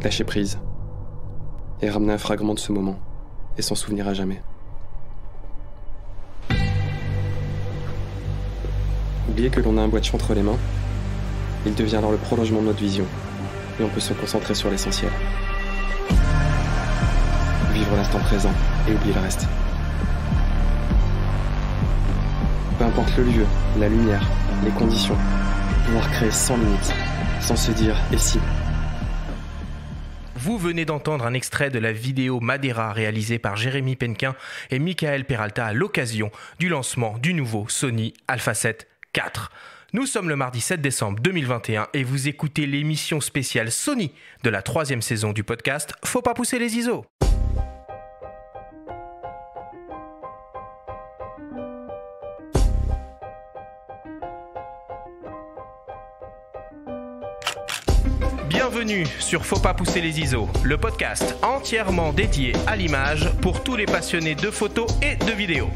lâcher prise, et ramener un fragment de ce moment, et s'en souvenir à jamais. Oublier que l'on a un boîtier entre les mains, il devient alors le prolongement de notre vision, et on peut se concentrer sur l'essentiel. Vivre l'instant présent et oublier le reste. Peu importe le lieu, la lumière, les conditions, pouvoir créer sans limite, sans se dire « et si ?» Vous venez d'entendre un extrait de la vidéo Madeira réalisée par Jérémy Penquin et Michael Peralta à l'occasion du lancement du nouveau Sony Alpha 7 IV. Nous sommes le mardi 7 décembre 2021 et vous écoutez l'émission spéciale Sony de la 3e saison du podcast Faut pas pousser les ISO. Bienvenue sur Faut pas pousser les ISO, le podcast entièrement dédié à l'image pour tous les passionnés de photos et de vidéos.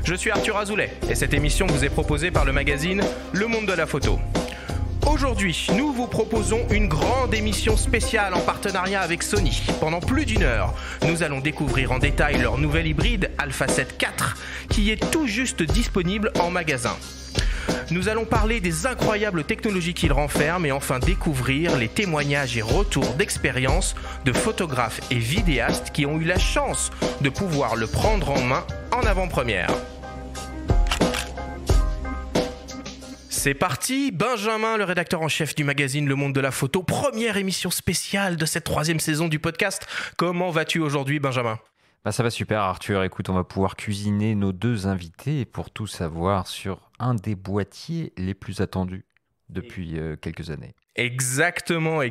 Je suis Arthur Azoulay et cette émission vous est proposée par le magazine Le Monde de la Photo. Aujourd'hui, nous vous proposons une grande émission spéciale en partenariat avec Sony. Pendant plus d'une heure, nous allons découvrir en détail leur nouvel hybride Alpha 7 IV qui est tout juste disponible en magasin. Nous allons parler des incroyables technologies qu'il renferme et enfin découvrir les témoignages et retours d'expérience de photographes et vidéastes qui ont eu la chance de pouvoir le prendre en main en avant-première. C'est parti, Benjamin, le rédacteur en chef du magazine Le Monde de la Photo, première émission spéciale de cette 3e saison du podcast. Comment vas-tu aujourd'hui, Benjamin ? Ça va super, Arthur. Écoute, on va pouvoir cuisiner nos deux invités pour tout savoir sur un des boîtiers les plus attendus depuis quelques années. Exactement.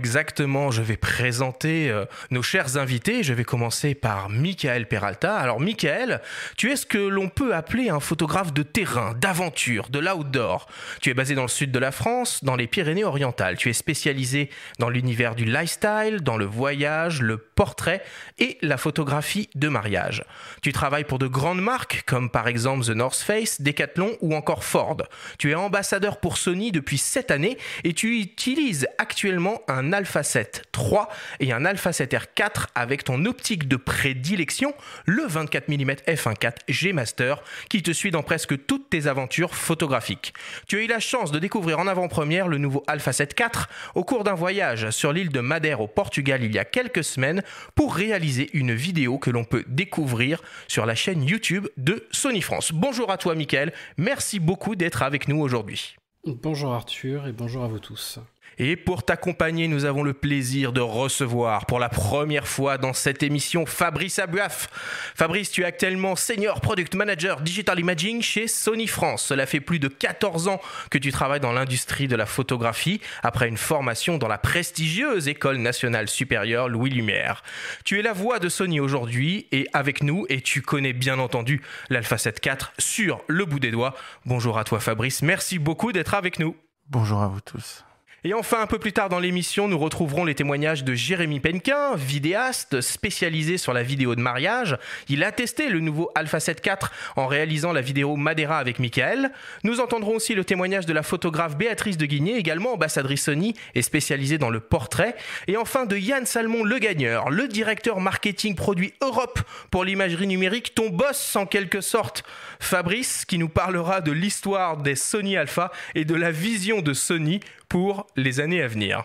Je vais présenter nos chers invités. Je vais commencer par Michael Peralta. Alors Michael, tu es ce que l'on peut appeler un photographe de terrain, d'aventure, de l'outdoor. Tu es basé dans le sud de la France, dans les Pyrénées-Orientales. Tu es spécialisé dans l'univers du lifestyle, dans le voyage, le portrait et la photographie de mariage. Tu travailles pour de grandes marques comme par exemple The North Face, Decathlon ou encore Ford. Tu es ambassadeur pour Sony depuis 7 années et tu utilises actuellement un Alpha 7 III et un Alpha 7R IV avec ton optique de prédilection, le 24 mm f1.4 G Master, qui te suit dans presque toutes tes aventures photographiques. Tu as eu la chance de découvrir en avant-première le nouveau Alpha 7 IV au cours d'un voyage sur l'île de Madère au Portugal il y a quelques semaines pour réaliser une vidéo que l'on peut découvrir sur la chaîne YouTube de Sony France. Bonjour à toi Michael, merci beaucoup d'être avec nous aujourd'hui. Bonjour Arthur et bonjour à vous tous. Et pour t'accompagner, nous avons le plaisir de recevoir pour la première fois dans cette émission Fabrice Abuaf. Fabrice, tu es actuellement Senior Product Manager Digital Imaging chez Sony France. Cela fait plus de 14 ans que tu travailles dans l'industrie de la photographie après une formation dans la prestigieuse École nationale supérieure Louis Lumière. Tu es la voix de Sony aujourd'hui et avec nous et tu connais bien entendu l'Alpha 7 IV sur le bout des doigts. Bonjour à toi Fabrice, merci beaucoup d'être avec nous. Bonjour à vous tous. Et enfin, un peu plus tard dans l'émission, nous retrouverons les témoignages de Jérémy Penquin, vidéaste spécialisé sur la vidéo de mariage. Il a testé le nouveau Alpha 7 IV en réalisant la vidéo Madeira avec Michael. Nous entendrons aussi le témoignage de la photographe Béatrice de Guigné, également ambassadrice Sony et spécialisée dans le portrait. Et enfin de Yann Salmon Le Gagneur, le directeur marketing produit Europe pour l'imagerie numérique, ton boss en quelque sorte. Fabrice, qui nous parlera de l'histoire des Sony Alpha et de la vision de Sony pour les années à venir.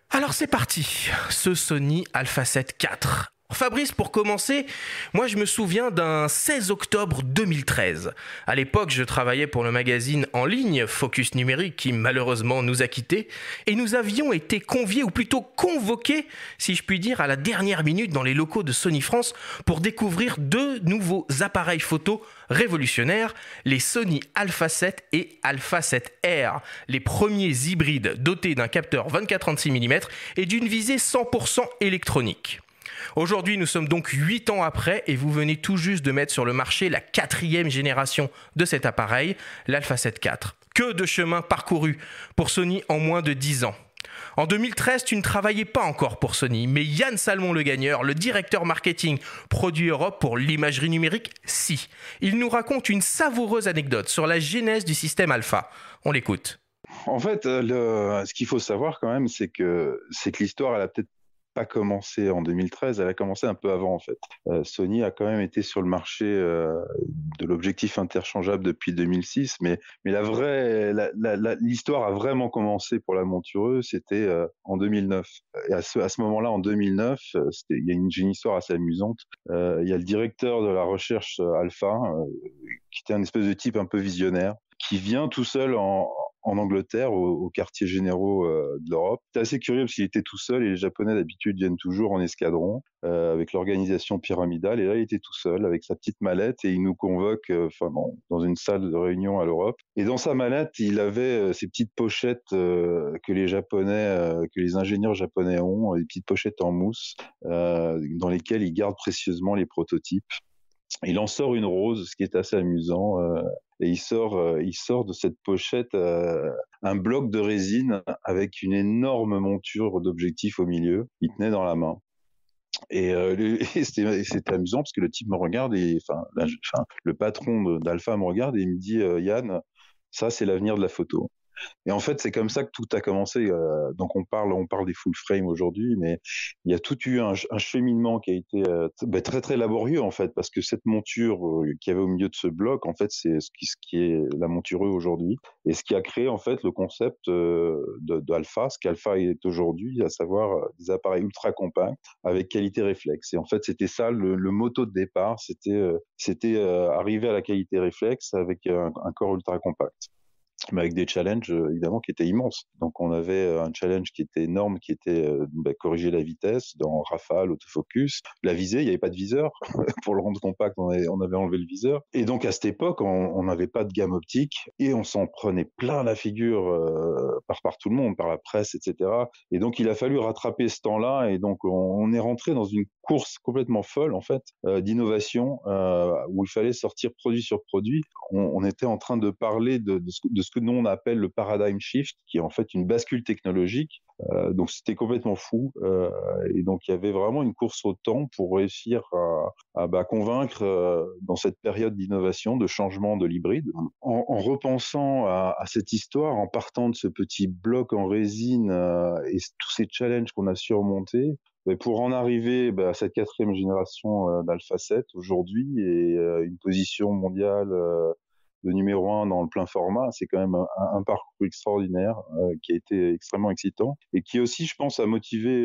Alors c'est parti, ce Sony Alpha 7 IV. Fabrice, pour commencer, moi je me souviens d'un 16 octobre 2013. À l'époque, je travaillais pour le magazine en ligne Focus Numérique qui malheureusement nous a quittés et nous avions été conviés ou plutôt convoqués, si je puis dire, à la dernière minute dans les locaux de Sony France pour découvrir 2 nouveaux appareils photo révolutionnaires, les Sony Alpha 7 et Alpha 7R, les premiers hybrides dotés d'un capteur 24-36 mm et d'une visée 100% électronique. Aujourd'hui, nous sommes donc 8 ans après et vous venez tout juste de mettre sur le marché la 4e génération de cet appareil, l'Alpha 7 IV. Que de chemin parcouru pour Sony en moins de 10 ans. En 2013, tu ne travaillais pas encore pour Sony, mais Yann Salmon Le Gagneur, le directeur marketing produit Europe pour l'imagerie numérique, si. Il nous raconte une savoureuse anecdote sur la genèse du système Alpha. On l'écoute. En fait, ce qu'il faut savoir quand même, c'est que l'histoire, elle a peut-être pas commencé en 2013, elle a commencé un peu avant en fait. Sony a quand même été sur le marché de l'objectif interchangeable depuis 2006, mais l'histoire a vraiment commencé pour la montureuse, c'était en 2009. Et à ce moment-là, en 2009, il y a une histoire assez amusante. Il y a le directeur de la recherche Alpha, qui était un espèce de type un peu visionnaire, qui vient tout seul en Angleterre, au quartier généraux de l'Europe. C'est assez curieux parce qu'il était tout seul et les Japonais d'habitude viennent toujours en escadron avec l'organisation pyramidale. Et là, il était tout seul avec sa petite mallette et il nous convoque dans une salle de réunion à l'Europe. Et dans sa mallette, il avait ces petites pochettes que les ingénieurs japonais ont, des petites pochettes en mousse dans lesquelles ils gardent précieusement les prototypes. Il en sort une rose, ce qui est assez amusant, et il sort de cette pochette un bloc de résine avec une énorme monture d'objectifs au milieu. Il tenait dans la main. Et c'était amusant parce que le type me regarde le patron d'Alpha me regarde et il me dit Yann, ça c'est l'avenir de la photo. Et en fait, c'est comme ça que tout a commencé. Donc, on parle des full frame aujourd'hui, mais il y a tout eu un cheminement qui a été très, très laborieux, en fait, parce que cette monture qu'il y avait au milieu de ce bloc, en fait, c'est ce qui est la monture aujourd'hui. Et ce qui a créé, en fait, le concept d'Alpha, ce qu'Alpha est aujourd'hui, à savoir des appareils ultra compacts avec qualité réflexe. Et en fait, c'était ça le motto de départ, c'était arriver à la qualité réflexe avec un corps ultra compact, mais avec des challenges évidemment qui étaient immenses. Donc on avait un challenge qui était énorme, qui était corriger la vitesse dans Rafale, autofocus, la visée, il n'y avait pas de viseur pour le rendre compact, on avait enlevé le viseur. Et donc à cette époque, on n'avait pas de gamme optique et on s'en prenait plein la figure par tout le monde, par la presse, etc. Et donc il a fallu rattraper ce temps-là et donc on est rentré dans une course complètement folle en fait d'innovation où il fallait sortir produit sur produit. On était en train de parler de ce que nous on appelle le paradigm shift, qui est en fait une bascule technologique. Donc c'était complètement fou. Et donc il y avait vraiment une course au temps pour réussir à convaincre dans cette période d'innovation, de changement de l'hybride. En repensant à cette histoire, en partant de ce petit bloc en résine et tous ces challenges qu'on a surmontés, mais pour en arriver à cette 4e génération d'Alpha 7 aujourd'hui et une position mondiale de numéro 1 dans le plein format, c'est quand même un parcours extraordinaire qui a été extrêmement excitant et qui aussi, je pense, a motivé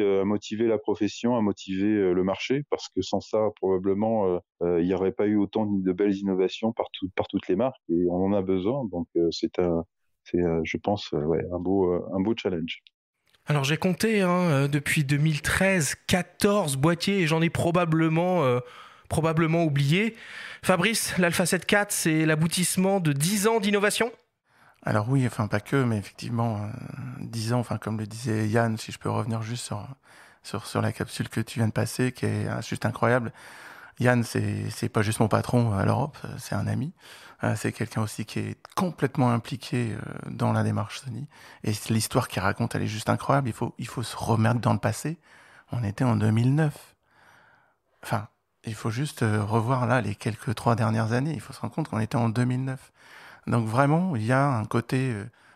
la profession, a motivé le marché, parce que sans ça, probablement, il n'y aurait pas eu autant de belles innovations par toutes les marques et on en a besoin. Donc, je pense, un beau challenge. Alors j'ai compté depuis 2013, 14 boîtiers et j'en ai probablement oublié. Fabrice, l'Alpha 7 IV, c'est l'aboutissement de 10 ans d'innovation ? Alors oui, enfin pas que, mais effectivement, 10 ans, enfin comme le disait Yann, si je peux revenir juste sur la capsule que tu viens de passer, qui est juste incroyable. Yann, c'est pas juste mon patron à l'Europe, c'est un ami. C'est quelqu'un aussi qui est complètement impliqué dans la démarche Sony. Et l'histoire qu'il raconte, elle est juste incroyable. Il faut se remettre dans le passé. On était en 2009. Enfin, il faut juste revoir là les quelques 3 dernières années. Il faut se rendre compte qu'on était en 2009. Donc vraiment, il y a un côté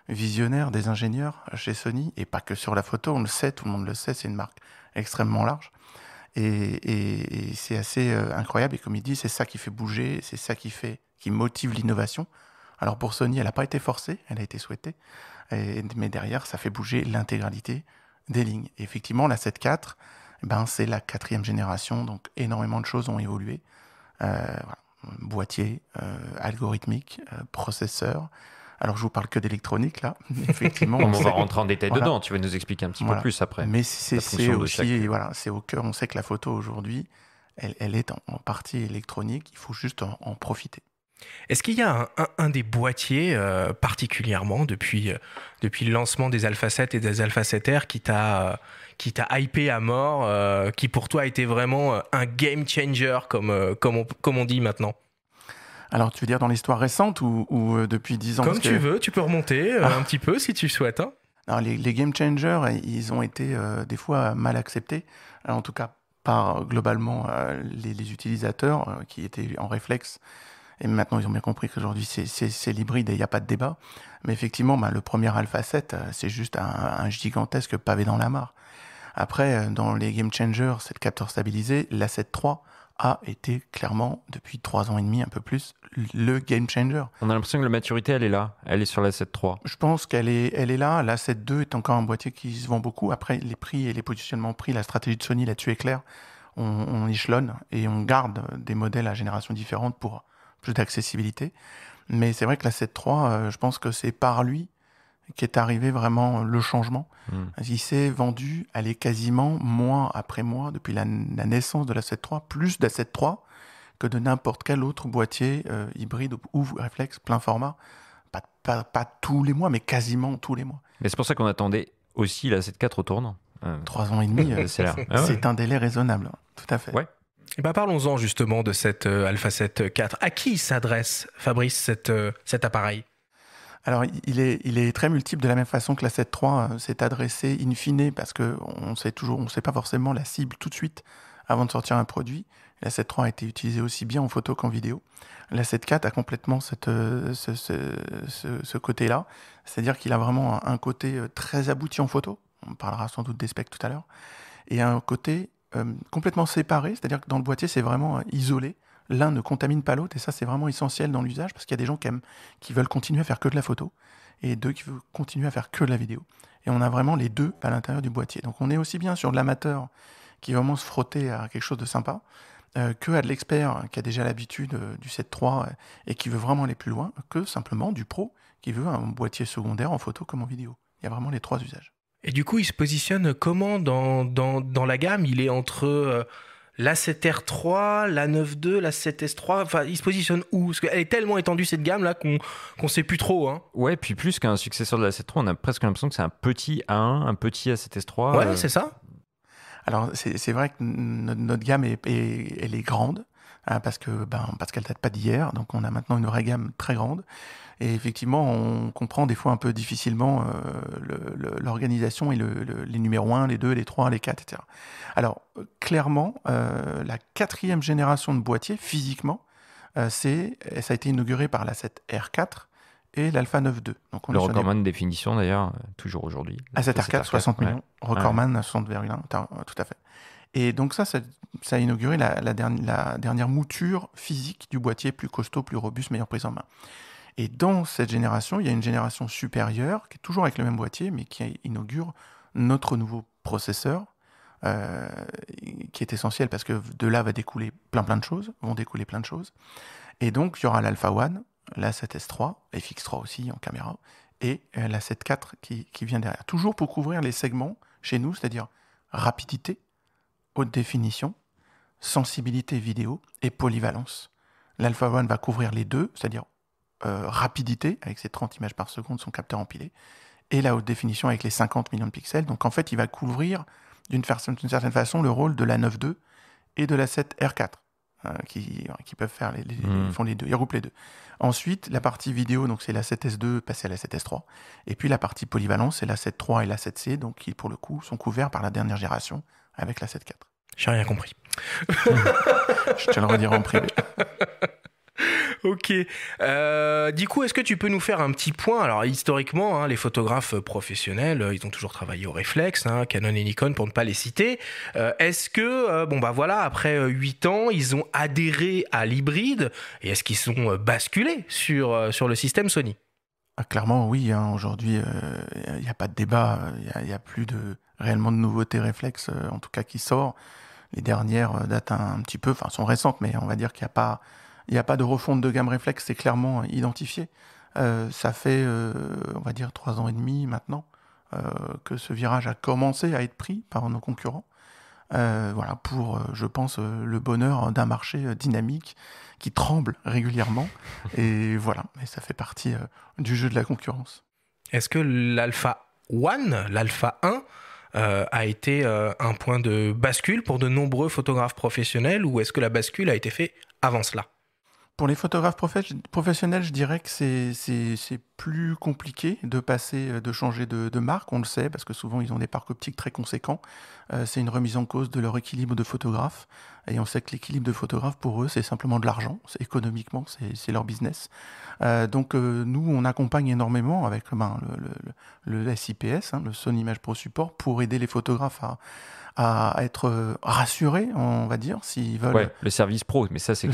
visionnaire des ingénieurs chez Sony, et pas que sur la photo, on le sait, tout le monde le sait, c'est une marque extrêmement large. Et c'est assez incroyable. Et comme il dit, c'est ça qui fait bouger, c'est ça qui motive l'innovation. Alors pour Sony, elle n'a pas été forcée, elle a été souhaitée. Mais derrière, ça fait bouger l'intégralité des lignes. Et effectivement, la 7.4, c'est la 4e génération, donc énormément de choses ont évolué. Voilà. Boîtier, algorithmique, processeur. Alors je vous parle que d'électronique là, mais effectivement. On va rentrer en détail dedans, tu vas nous expliquer un petit peu plus après. Mais c'est aussi, c'est au cœur, on sait que la photo aujourd'hui, elle est en partie électronique, il faut juste en profiter. Est-ce qu'il y a un des boîtiers particulièrement depuis le lancement des Alpha 7 et des Alpha 7R qui t'a hypé à mort, qui pour toi a été vraiment un game changer comme on dit maintenant? Alors tu veux dire dans l'histoire récente ou depuis 10 ans? Comme tu veux, tu peux remonter un petit peu si tu souhaites. Hein. Alors, les game changers, ils ont été des fois mal acceptés, en tout cas par globalement les utilisateurs qui étaient en réflexe Et maintenant, ils ont bien compris qu'aujourd'hui, c'est l'hybride et il n'y a pas de débat. Mais effectivement, le premier Alpha 7, c'est juste un gigantesque pavé dans la mare. Après, dans les game changers, c'est le capteur stabilisé. La 7.3 a été clairement, depuis 3 ans et demi, un peu plus, le game changer. On a l'impression que la maturité, elle est là. Elle est sur la 7.3. Je pense qu'elle est là. La 7.2 est encore un boîtier qui se vend beaucoup. Après, les prix et les positionnements prix, la stratégie de Sony là-dessus est claire. On échelonne et on garde des modèles à génération différente pour plus d'accessibilité. Mais c'est vrai que la 7.3, je pense que c'est par lui qu'est arrivé vraiment le changement. Il s'est vendu, elle est quasiment mois après mois, depuis la naissance de la 7.3, plus de la 7.3 que de n'importe quel autre boîtier hybride ou réflexe plein format. Pas tous les mois, mais quasiment tous les mois. Mais c'est pour ça qu'on attendait aussi la 7.4 au tournant. 3 ans et demi, c'est un délai raisonnable, tout à fait. Ouais. Et parlons-en justement de cette Alpha 7 IV. À qui s'adresse, Fabrice, cet appareil ? Alors, il est très multiple de la même façon que la 7.3 s'est adressée in fine, parce qu'on sait pas forcément la cible tout de suite avant de sortir un produit. La 7.3 a été utilisée aussi bien en photo qu'en vidéo. La 7.4 a complètement ce côté-là, c'est-à-dire qu'il a vraiment un côté très abouti en photo, on parlera sans doute des specs tout à l'heure, et un côté complètement séparé, c'est-à-dire que dans le boîtier, c'est vraiment isolé. L'un ne contamine pas l'autre, et ça, c'est vraiment essentiel dans l'usage, parce qu'il y a des gens qui veulent continuer à faire que de la photo, et d'autres qui veulent continuer à faire que de la vidéo. Et on a vraiment les deux à l'intérieur du boîtier. Donc on est aussi bien sur de l'amateur qui va vraiment se frotter à quelque chose de sympa, que à de l'expert qui a déjà l'habitude du 7.3 et qui veut vraiment aller plus loin, que simplement du pro qui veut un boîtier secondaire en photo comme en vidéo. Il y a vraiment les trois usages. Et du coup, il se positionne comment dans la gamme ? Il est entre la 7R3, la 9.2, la 7S3. Enfin, il se positionne où ? Parce qu'elle est tellement étendue, cette gamme-là, qu'on ne sait plus trop. Hein. Ouais, puis plus qu'un successeur de la 7.3, on a presque l'impression que c'est un petit A1, un petit A7S3. Ouais, c'est ça. Alors, c'est vrai que notre gamme, elle est grande, parce qu'elle date pas d'hier. Donc, on a maintenant une vraie gamme très grande. Et effectivement, on comprend des fois un peu difficilement l'organisation et les numéros 1, les 2, les 3, les 4, etc. Alors, clairement, la 4e génération de boîtiers, physiquement, ça a été inauguré par la 7R4 et l'Alpha 9.2. Donc le recordman de définition, d'ailleurs, toujours aujourd'hui. La 7R4, 60 millions. Recordman, 60,1, tout à fait. Et donc ça a inauguré la dernière mouture physique du boîtier, plus costaud, plus robuste, meilleure prise en main. Et dans cette génération, il y a une génération supérieure, qui est toujours avec le même boîtier, mais qui inaugure notre nouveau processeur, qui est essentiel parce que de là vont découler plein de choses. Et donc, il y aura l'Alpha One, la 7S3, FX3 aussi en caméra, et la 7.4 qui vient derrière. Toujours pour couvrir les segments chez nous, c'est-à-dire rapidité, haute définition, sensibilité vidéo et polyvalence. L'Alpha One va couvrir les deux, c'est-à-dire rapidité, avec ses 30 images par seconde, son capteur empilé, et la haute définition avec les 50 millions de pixels. Donc en fait, il va couvrir d'une certaine façon le rôle de la 9.2 et de la 7R4, qui peuvent faire ils font les deux, ils regroupent les deux. Ensuite, la partie vidéo, donc c'est la 7S2 passée à la 7S3, et puis la partie polyvalence, c'est la 7.3 et la 7C, donc qui pour le coup sont couverts par la dernière génération avec la 7.4. J'ai rien compris. Je te le redirai en privé. Ok. Du coup, est-ce que tu peux nous faire un petit point ? Alors, historiquement, les photographes professionnels, ils ont toujours travaillé au réflexe, Canon et Nikon pour ne pas les citer. Est-ce que, après 8 ans, ils ont adhéré à l'hybride et est-ce qu'ils sont basculés sur le système Sony ? Clairement, oui. Aujourd'hui, il n'y a pas de débat. Il n'y a plus réellement de nouveautés réflexes, en tout cas qui sort. Les dernières datent un petit peu, sont récentes, mais on va dire qu'il n'y a pas de refonte de gamme réflexe, c'est clairement identifié. Ça fait, on va dire, 3 ans et demi maintenant que ce virage a commencé à être pris par nos concurrents. Pour, je pense, le bonheur d'un marché dynamique qui tremble régulièrement. Et voilà, et ça fait partie du jeu de la concurrence. Est-ce que l'Alpha One, l'Alpha 1, a été un point de bascule pour de nombreux photographes professionnels ou est-ce que la bascule a été faite avant cela ? Pour les photographes professionnels, je dirais que c'est plus compliqué de changer de marque, on le sait, parce que souvent ils ont des parcs optiques très conséquents. C'est une remise en cause de leur équilibre de photographe. Et on sait que l'équilibre de photographe, pour eux, c'est simplement de l'argent. Économiquement, c'est leur business. Donc nous, on accompagne énormément avec le SIPS, le Sony Image Pro Support, pour aider les photographes à être rassurés, on va dire, s'ils veulent. Ouais, le service pro, mais ça, c'est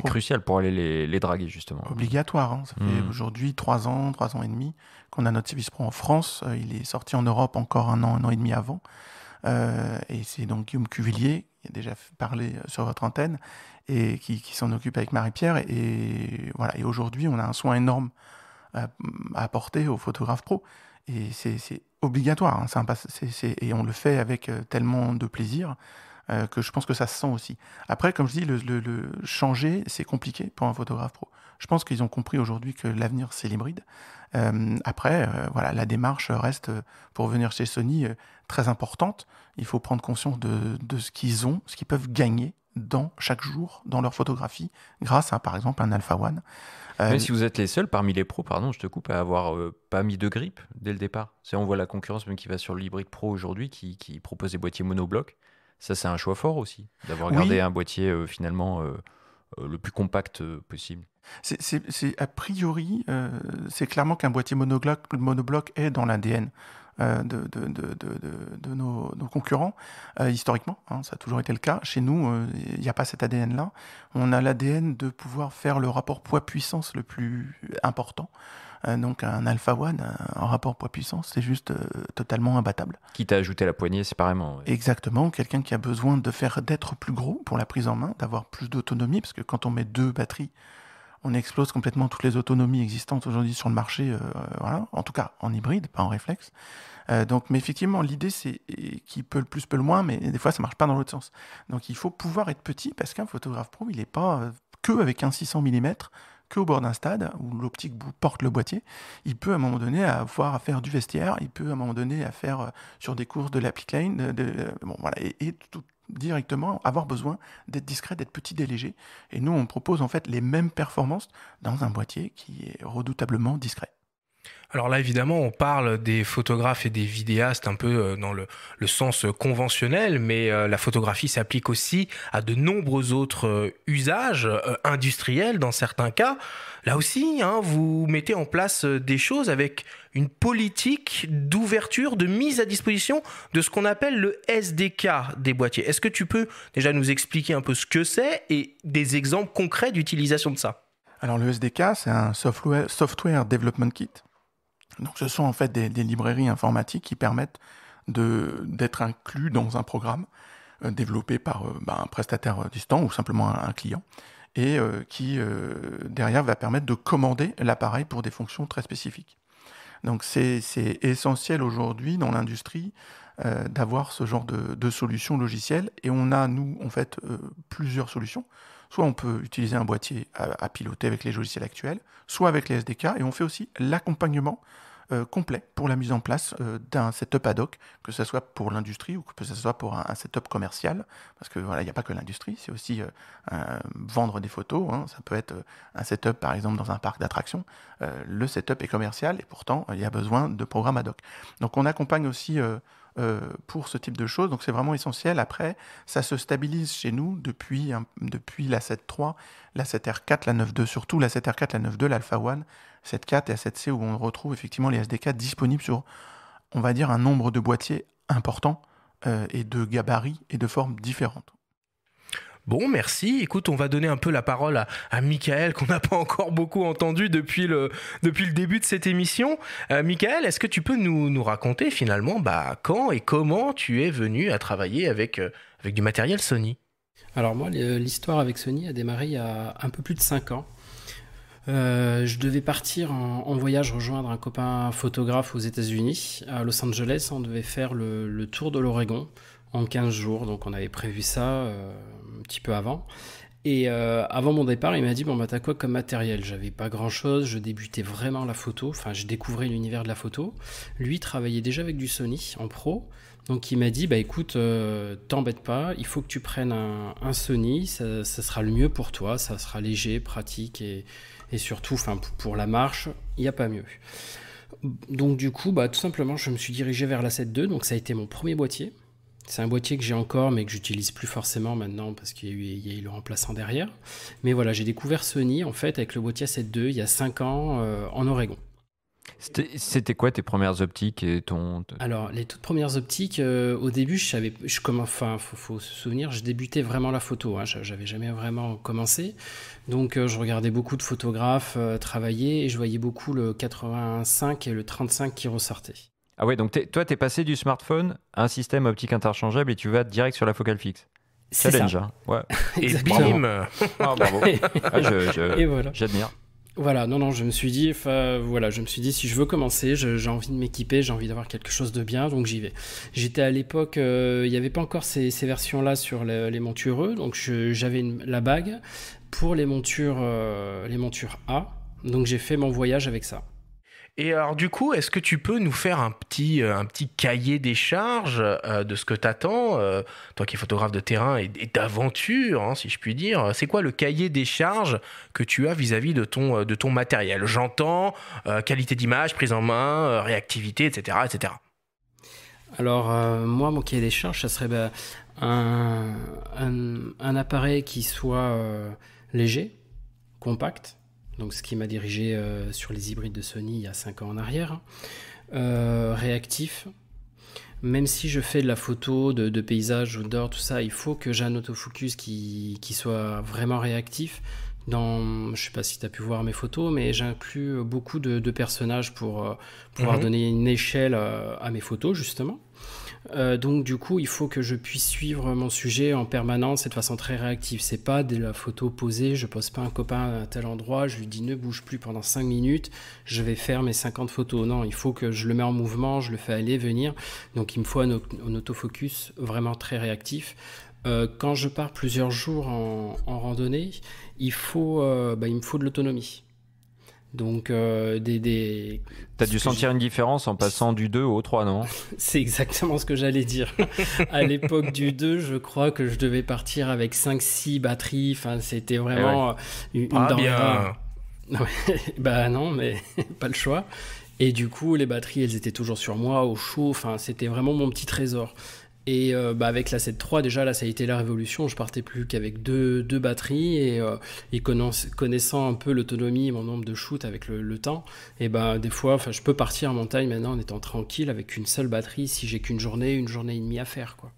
crucial pour aller les draguer, justement. Obligatoire. Hein. Ça fait aujourd'hui 3 ans et demi qu'on a notre service pro en France. Il est sorti en Europe encore un an et demi avant. Et c'est donc Guillaume Cuvillier, qui a déjà parlé sur votre antenne, et qui s'en occupe avec Marie-Pierre. Et voilà. Et aujourd'hui, on a un soin énorme à apporter aux photographes pro. Et c'est obligatoire, hein, et on le fait avec tellement de plaisir que je pense que ça se sent aussi. Après, comme je dis, le changer, c'est compliqué pour un photographe pro. Je pense qu'ils ont compris aujourd'hui que l'avenir, c'est l'hybride. Après, voilà, la démarche reste, pour venir chez Sony, très importante. Il faut prendre conscience de ce qu'ils ont, ce qu'ils peuvent gagner chaque jour dans leur photographie, grâce à, par exemple, un Alpha One. Même si vous êtes les seuls parmi les pros, pardon, je te coupe, à avoir pas mis de grippe dès le départ. On voit la concurrence même qui va sur l'hybride pro aujourd'hui, qui propose des boîtiers monoblocs. Ça, c'est un choix fort aussi, d'avoir gardé un boîtier finalement le plus compact possible. A priori, c'est clairement qu'un boîtier monobloc est dans l'ADN de nos concurrents, historiquement, hein, ça a toujours été le cas. Chez nous, il n'y a pas cet ADN-là. On a l'ADN de pouvoir faire le rapport poids-puissance le plus important. Donc un Alpha One, un rapport poids-puissance, c'est juste totalement imbattable. Quitte à ajouter la poignée séparément. Ouais. Exactement, quelqu'un qui a besoin d'être plus gros pour la prise en main, d'avoir plus d'autonomie, parce que quand on met 2 batteries, on explose complètement toutes les autonomies existantes aujourd'hui sur le marché, voilà. En tout cas en hybride, pas en réflexe. Mais effectivement, l'idée, c'est qui peut le plus, peut le moins, mais des fois, ça marche pas dans l'autre sens. Donc il faut pouvoir être petit, parce qu'un photographe pro, il n'est pas que avec un 600 mm, qu'au bord d'un stade où l'optique porte le boîtier. Il peut à un moment donné avoir à faire du vestiaire, il peut à un moment donné à faire sur des courses de l'applique lane, voilà, et tout directement avoir besoin d'être discret, d'être petit, déléger. Et nous, on propose en fait les mêmes performances dans un boîtier qui est redoutablement discret. Alors là, évidemment, on parle des photographes et des vidéastes un peu dans le sens conventionnel, mais la photographie s'applique aussi à de nombreux autres usages industriels dans certains cas. Là aussi, hein, vous mettez en place des choses avec une politique d'ouverture, de mise à disposition de ce qu'on appelle le SDK des boîtiers. Est-ce que tu peux déjà nous expliquer un peu ce que c'est et des exemples concrets d'utilisation de ça ? Alors le SDK, c'est un Software Development Kit. Donc, ce sont en fait des librairies informatiques qui permettent d'être inclus dans un programme développé par un prestataire distant ou simplement un client et qui, derrière, va permettre de commander l'appareil pour des fonctions très spécifiques. Donc, c'est essentiel aujourd'hui dans l'industrie d'avoir ce genre de solutions logicielles. Et on a, nous, en fait, plusieurs solutions. Soit on peut utiliser un boîtier à piloter avec les logiciels actuels, soit avec les SDK, et on fait aussi l'accompagnement complet pour la mise en place d'un setup ad hoc, que ce soit pour l'industrie ou que ce soit pour un setup commercial, parce que voilà, il n'y a pas que l'industrie, c'est aussi vendre des photos, hein, ça peut être un setup par exemple dans un parc d'attractions, le setup est commercial et pourtant il y a besoin de programmes ad hoc. Donc on accompagne aussi pour ce type de choses, donc c'est vraiment essentiel. Après, ça se stabilise chez nous depuis la 7.3, la 7R4, la 9.2, surtout la 7R4, la 9.2, l'Alpha One, 7.4 et la 7C, où on retrouve effectivement les SDK disponibles sur, on va dire, un nombre de boîtiers important et de gabarits et de formes différentes. Bon, merci. Écoute, on va donner un peu la parole à Michael, qu'on n'a pas encore beaucoup entendu depuis le début de cette émission. Michael, est-ce que tu peux nous raconter finalement quand et comment tu es venu à travailler avec du matériel Sony ? Alors moi, l'histoire avec Sony a démarré il y a un peu plus de 5 ans. Je devais partir en voyage rejoindre un copain photographe aux États-Unis, à Los Angeles. On devait faire le tour de l'Oregon en 15 jours, donc on avait prévu ça un petit peu avant. Et avant mon départ, il m'a dit, bon, bah, t'as quoi comme matériel? J'avais pas grand-chose, je débutais vraiment la photo, enfin, je découvrais l'univers de la photo. Lui travaillait déjà avec du Sony en pro, donc il m'a dit, bah écoute, t'embête pas, il faut que tu prennes un Sony, ça sera le mieux pour toi, ça sera léger, pratique et surtout, enfin, pour la marche, il n'y a pas mieux. Donc du coup, bah, tout simplement, je me suis dirigé vers la 7.2, donc ça a été mon premier boîtier. C'est un boîtier que j'ai encore, mais que j'utilise plus forcément maintenant parce qu'il y a eu le remplaçant derrière. Mais voilà, j'ai découvert Sony en fait avec le boîtier 7.2 il y a 5 ans en Oregon. C'était quoi tes premières optiques et Alors, les toutes premières optiques, au début, faut se souvenir, je débutais vraiment la photo. Hein, j'avais jamais vraiment commencé. Donc, je regardais beaucoup de photographes travailler et je voyais beaucoup le 85 et le 35 qui ressortaient. Ah ouais, donc toi, t'es passé du smartphone à un système optique interchangeable et tu vas direct sur la focale fixe. C'est Challenge, ça. hein. Ouais. Et bim. Ah, bravo. Et voilà. J'admire. Voilà, non, je me suis dit, si je veux commencer, j'ai envie de m'équiper, j'ai envie d'avoir quelque chose de bien, donc j'y vais. J'étais à l'époque, il n'y avait pas encore ces versions-là sur les montures E, donc j'avais la bague pour les montures A, donc j'ai fait mon voyage avec ça. Et alors du coup, est-ce que tu peux nous faire un petit cahier des charges de ce que t'attends, toi qui es photographe de terrain et d'aventure, hein, si je puis dire. C'est quoi le cahier des charges que tu as vis-à-vis de ton matériel? J'entends qualité d'image, prise en main, réactivité, etc., etc. Alors moi, mon cahier des charges, ça serait un appareil qui soit léger, compact. Donc ce qui m'a dirigé sur les hybrides de Sony il y a 5 ans en arrière. Réactif. Même si je fais de la photo, de paysage, outdoor, tout ça, il faut que j'ai un autofocus qui soit vraiment réactif. Je ne sais pas si tu as pu voir mes photos, mais j'inclus beaucoup de personnages pour pouvoir donner une échelle à mes photos, justement. Donc du coup, il faut que je puisse suivre mon sujet en permanence et de façon très réactive. C'est pas de la photo posée, je pose pas un copain à tel endroit, je lui dis ne bouge plus pendant 5 minutes, je vais faire mes 50 photos. Non, il faut que je le mets en mouvement, je le fais aller, venir. Donc il me faut un autofocus vraiment très réactif. Quand je pars plusieurs jours en randonnée, il me faut de l'autonomie. Donc, t'as dû sentir une différence en passant du 2 au 3, non? C'est exactement ce que j'allais dire. À l'époque du 2, je crois que je devais partir avec 5-6 batteries. Enfin, c'était vraiment une denrée rare. Bah non, mais pas le choix. Et du coup, les batteries, elles étaient toujours sur moi, au chaud. Enfin, c'était vraiment mon petit trésor. Et avec la 7.3, déjà, là, ça a été la révolution. Je partais plus qu'avec deux batteries et connaissant un peu l'autonomie et mon nombre de shoots avec le temps, et des fois, je peux partir en montagne maintenant en étant tranquille avec une seule batterie si j'ai qu'une journée et demie à faire, quoi.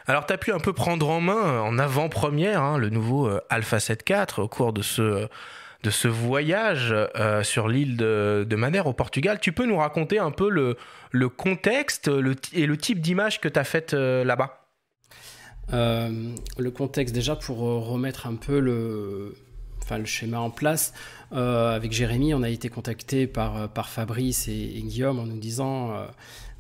Alors, tu as pu un peu prendre en main, en avant-première, le nouveau Alpha 7 IV au cours de ce voyage sur l'île de Madère au Portugal. Tu peux nous raconter un peu le contexte et le type d'image que tu as faite là-bas? Le contexte, déjà, pour remettre un peu le schéma en place, avec Jérémy, on a été contacté par Fabrice et Guillaume en nous disant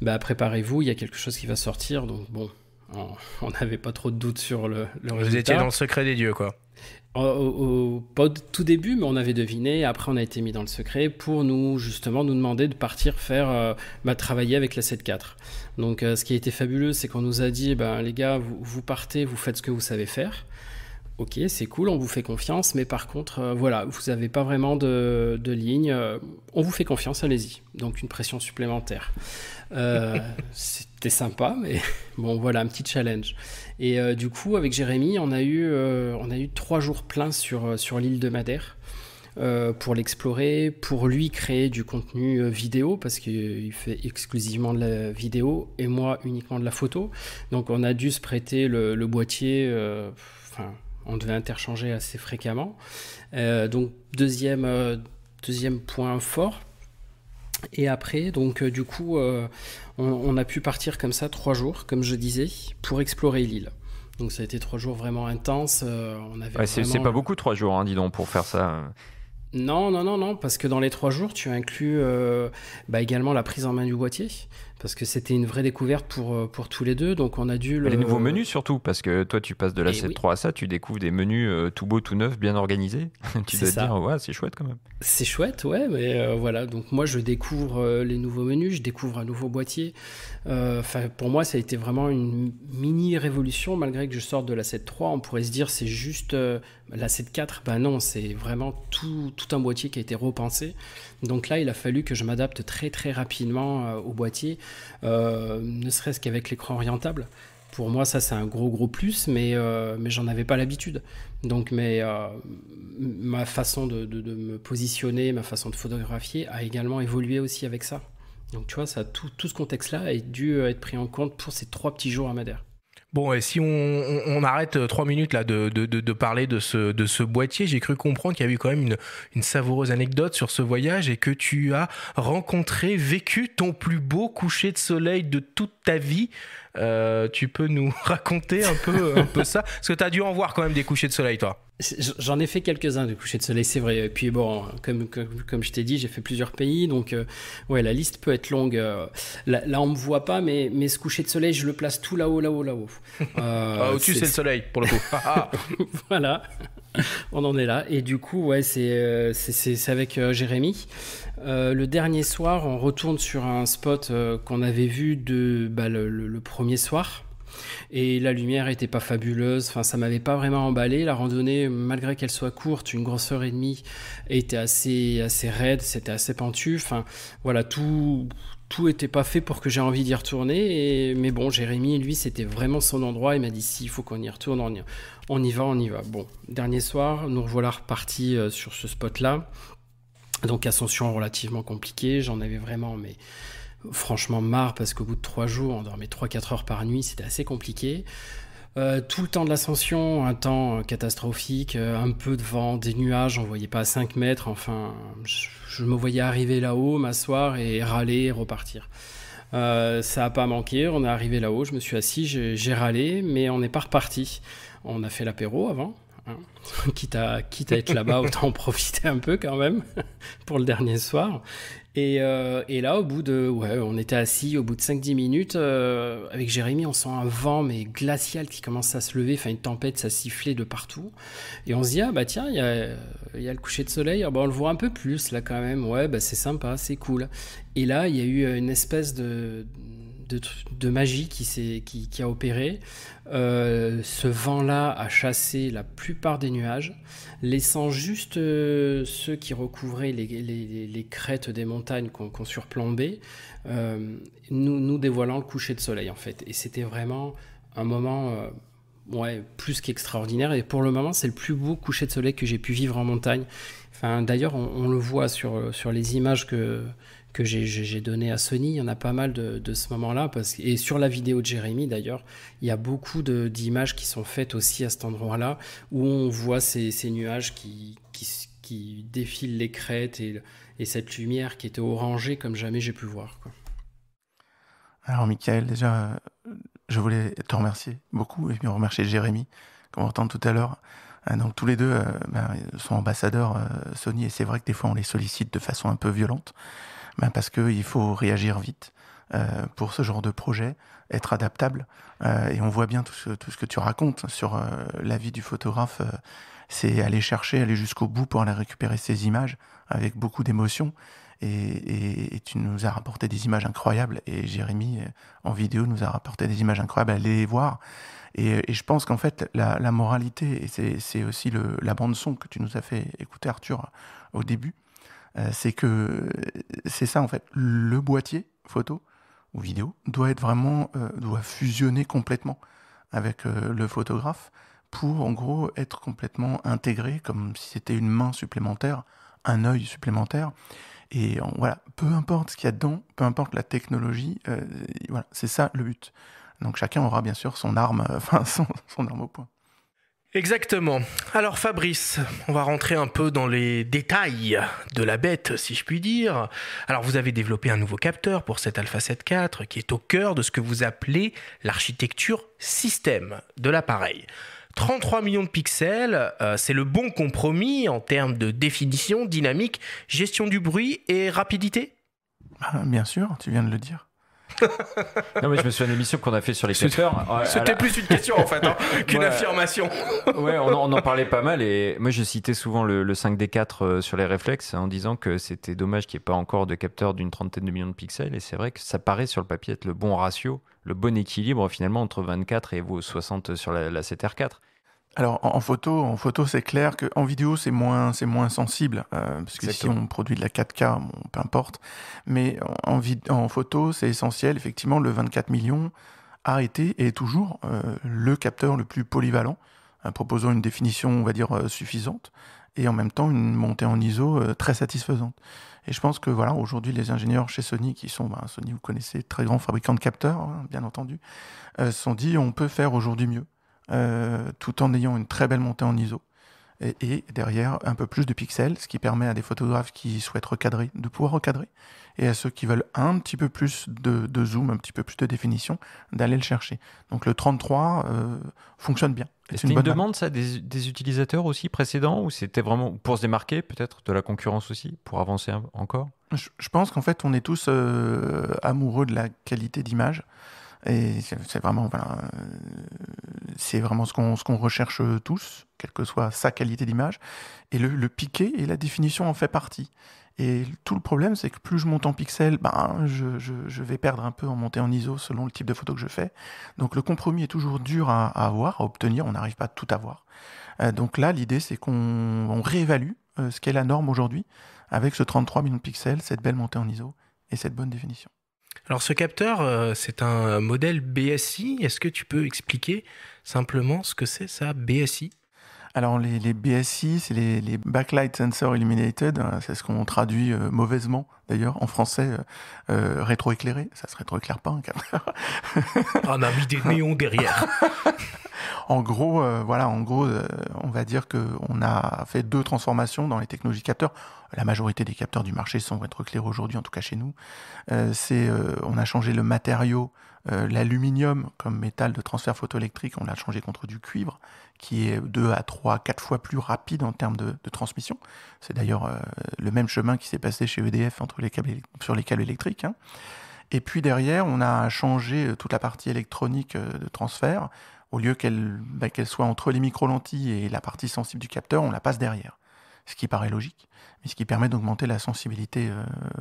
préparez-vous, il y a quelque chose qui va sortir. Donc bon, on n'avait pas trop de doutes sur le résultat. Vous étiez dans le secret des dieux, quoi. Pas au tout début, mais on avait deviné. Après, on a été mis dans le secret pour nous demander de partir travailler avec la 7 IV. Donc, ce qui a été fabuleux, c'est qu'on nous a dit, les gars, vous partez, vous faites ce que vous savez faire. Ok, c'est cool, on vous fait confiance, mais par contre, vous n'avez pas vraiment de ligne. On vous fait confiance, allez-y. Donc, une pression supplémentaire. C'était sympa, mais bon, voilà, un petit challenge. Et du coup, avec Jérémy, on a eu 3 jours pleins sur l'île de Madère pour l'explorer, pour lui créer du contenu vidéo, parce qu'il fait exclusivement de la vidéo et moi uniquement de la photo. Donc, on a dû se prêter le boîtier. On devait interchanger assez fréquemment. Donc, deuxième point fort. Et après, donc du coup, on a pu partir comme ça 3 jours, comme je disais, pour explorer l'île. Donc ça a été 3 jours vraiment intenses. C'est pas beaucoup 3 jours, dis donc, pour faire ça. Non, parce que dans les 3 jours, tu inclus également la prise en main du boîtier, parce que c'était une vraie découverte pour tous les deux, donc on a dû Les nouveaux menus surtout, parce que toi tu passes de la Et 7.3 à ça, tu découvres des menus tout beaux, tout neufs, bien organisés. Tu dois te dire, ouais, c'est chouette quand même. C'est chouette, ouais, mais voilà, donc moi je découvre les nouveaux menus, je découvre un nouveau boîtier. Pour moi, ça a été vraiment une mini révolution, malgré que je sorte de la 7.3. On pourrait se dire c'est juste la 7.4. Ben non, c'est vraiment tout un boîtier qui a été repensé. Donc là, il a fallu que je m'adapte très très rapidement au boîtier, ne serait-ce qu'avec l'écran orientable. Pour moi, ça c'est un gros plus, mais j'en avais pas l'habitude. Donc ma façon de me positionner, ma façon de photographier a également évolué aussi avec ça. Donc tu vois, ça, tout ce contexte-là a dû être pris en compte pour ces 3 petits jours à Madère. Bon, et si on arrête 3 minutes là de parler de ce boîtier, j'ai cru comprendre qu'il y avait eu quand même une savoureuse anecdote sur ce voyage et que tu as vécu ton plus beau coucher de soleil de toute ta vie. Tu peux nous raconter un peu ça? Parce que tu as dû en voir quand même des couchers de soleil, toi. J'en ai fait quelques-uns de couchers de soleil, c'est vrai. Et puis bon, comme je t'ai dit, j'ai fait plusieurs pays, donc ouais, la liste peut être longue. Là, on me voit pas, mais ce coucher de soleil, je le place tout là-haut. Au-dessus, c'est le soleil, pour le coup. Voilà, on en est là. Et du coup, ouais, c'est avec Jérémy. Le dernier soir, on retourne sur un spot qu'on avait vu le premier soir. Et la lumière était pas fabuleuse, enfin ça m'avait pas vraiment emballé. La randonnée, malgré qu'elle soit courte, 1h30, était assez raide, c'était assez pentu. Enfin voilà, tout était pas fait pour que j'ai envie d'y retourner. Mais bon, Jérémy, lui, c'était vraiment son endroit. Il m'a dit si, il faut qu'on y retourne, on y va. Bon, dernier soir, nous revoilà repartis sur ce spot-là. Donc ascension relativement compliquée, j'en avais vraiment franchement marre parce qu'au bout de 3 jours, on dormait 3-4 heures par nuit, c'était assez compliqué. Tout le temps de l'ascension, un temps catastrophique, un peu de vent, des nuages, on ne voyait pas à 5 mètres, enfin, je me voyais arriver là-haut, m'asseoir et râler et repartir. Ça n'a pas manqué, on est arrivé là-haut, je me suis assis, j'ai râlé, mais on n'est pas reparti. On a fait l'apéro avant. Quitte à être là-bas, autant en profiter un peu quand même pour le dernier soir. Et là, on était assis, au bout de 5-10 minutes, avec Jérémy, on sent un vent mais glacial qui commence à se lever, enfin une tempête, ça sifflait de partout. Et on se dit, tiens, il y a le coucher de soleil, on le voit un peu plus là quand même, ouais, c'est sympa, c'est cool. Et là, il y a eu une espèce de magie qui a opéré. Ce vent-là a chassé la plupart des nuages, laissant juste ceux qui recouvraient les crêtes des montagnes qu'on surplombait, nous dévoilant le coucher de soleil en fait. Et c'était vraiment un moment plus qu'extraordinaire. Et pour le moment, c'est le plus beau coucher de soleil que j'ai pu vivre en montagne. Enfin, d'ailleurs, on le voit sur les images que j'ai donné à Sony, il y en a pas mal de ce moment-là, et sur la vidéo de Jérémy d'ailleurs, il y a beaucoup d'images qui sont faites aussi à cet endroit-là, où on voit ces nuages qui défilent les crêtes et cette lumière qui était orangée comme jamais j'ai pu voir, quoi. Alors Mickaël, déjà, je voulais te remercier beaucoup, et puis remercier Jérémy, comme on entend tout à l'heure. Donc tous les deux sont ambassadeurs Sony, et c'est vrai que des fois on les sollicite de façon un peu violente, parce qu'il faut réagir vite pour ce genre de projet, être adaptable. Et on voit bien tout ce que tu racontes sur la vie du photographe. C'est aller jusqu'au bout pour aller récupérer ces images avec beaucoup d'émotion. Et tu nous as rapporté des images incroyables. Et Jérémy, en vidéo, nous a rapporté des images incroyables. Allez les voir. Et je pense qu'en fait, la moralité, et c'est aussi la bande-son que tu nous as fait écouter, Arthur, au début, c'est que c'est ça en fait, le boîtier photo ou vidéo doit fusionner complètement avec le photographe pour en gros être complètement intégré comme si c'était une main supplémentaire, un œil supplémentaire. Et voilà, peu importe ce qu'il y a dedans, peu importe la technologie, voilà, c'est ça le but. Donc chacun aura bien sûr son arme, son arme au poing. Exactement. Alors Fabrice, on va rentrer un peu dans les détails de la bête, si je puis dire. Alors vous avez développé un nouveau capteur pour cette Alpha 7 IV qui est au cœur de ce que vous appelez l'architecture système de l'appareil. 33 millions de pixels, c'est le bon compromis en termes de définition, dynamique, gestion du bruit et rapidité? Bien sûr, tu viens de le dire. Non, mais je me souviens d'une émission qu'on a fait sur les capteurs. C'était plus une question en fait qu'une affirmation. Ouais, on en parlait pas mal et moi je citais souvent le 5D4 sur les réflexes en disant que c'était dommage qu'il n'y ait pas encore de capteurs d'une trentaine de millions de pixels et c'est vrai que ça paraît sur le papier être le bon ratio, le bon équilibre finalement entre 24 et vos 60 sur la 7R4. Alors en photo, c'est clair qu'en vidéo c'est moins sensible parce que si on produit de la 4K, bon, peu importe. Mais en photo, c'est essentiel. Effectivement, le 24 millions a été et est toujours le capteur le plus polyvalent, proposant une définition, on va dire, suffisante et en même temps une montée en ISO très satisfaisante. Et je pense que voilà, aujourd'hui, les ingénieurs chez Sony, qui sont, Sony, vous connaissez, très grand fabricant de capteurs, hein, bien entendu, se sont dit on peut faire aujourd'hui mieux. Tout en ayant une très belle montée en ISO et derrière un peu plus de pixels, ce qui permet à des photographes qui souhaitent recadrer de pouvoir recadrer et à ceux qui veulent un petit peu plus de zoom, un petit peu plus de définition, d'aller le chercher. Donc le 33 fonctionne bien. C'était une demande ça des utilisateurs aussi précédents ou c'était vraiment pour se démarquer peut-être de la concurrence aussi, pour avancer encore? Je pense qu'en fait on est tous amoureux de la qualité d'image. Et c'est vraiment, c'est vraiment ce qu'on recherche tous, quelle que soit sa qualité d'image. Et le piqué et la définition en fait partie. Et tout le problème, c'est que plus je monte en pixels, je vais perdre un peu en montée en ISO selon le type de photo que je fais. Donc le compromis est toujours dur à avoir, à obtenir. On n'arrive pas à tout avoir. Donc là, l'idée, c'est qu'on réévalue ce qu'est la norme aujourd'hui avec ce 33 millions de pixels, cette belle montée en ISO et cette bonne définition. Alors ce capteur, c'est un modèle BSI. Est-ce que tu peux expliquer simplement ce que c'est ça, BSI? Alors les BSI, c'est les Backlight Sensor Illuminated, c'est ce qu'on traduit mauvaisement d'ailleurs en français, rétroéclairé. Ça se rétroéclaire pas un capteur. On a mis des néons derrière. En gros, on va dire qu'on a fait 2 transformations dans les technologies capteurs. La majorité des capteurs du marché sont rétroéclairés aujourd'hui, en tout cas chez nous. On a changé le matériau, l'aluminium comme métal de transfert photoélectrique, on l'a changé contre du cuivre, qui est 2 à 3, 4 fois plus rapide en termes de transmission. C'est d'ailleurs le même chemin qui s'est passé chez EDF sur les câbles électriques. Hein. Et puis derrière, on a changé toute la partie électronique de transfert. Au lieu qu'elle soit entre les micro-lentilles et la partie sensible du capteur, on la passe derrière. Ce qui paraît logique, mais ce qui permet d'augmenter la sensibilité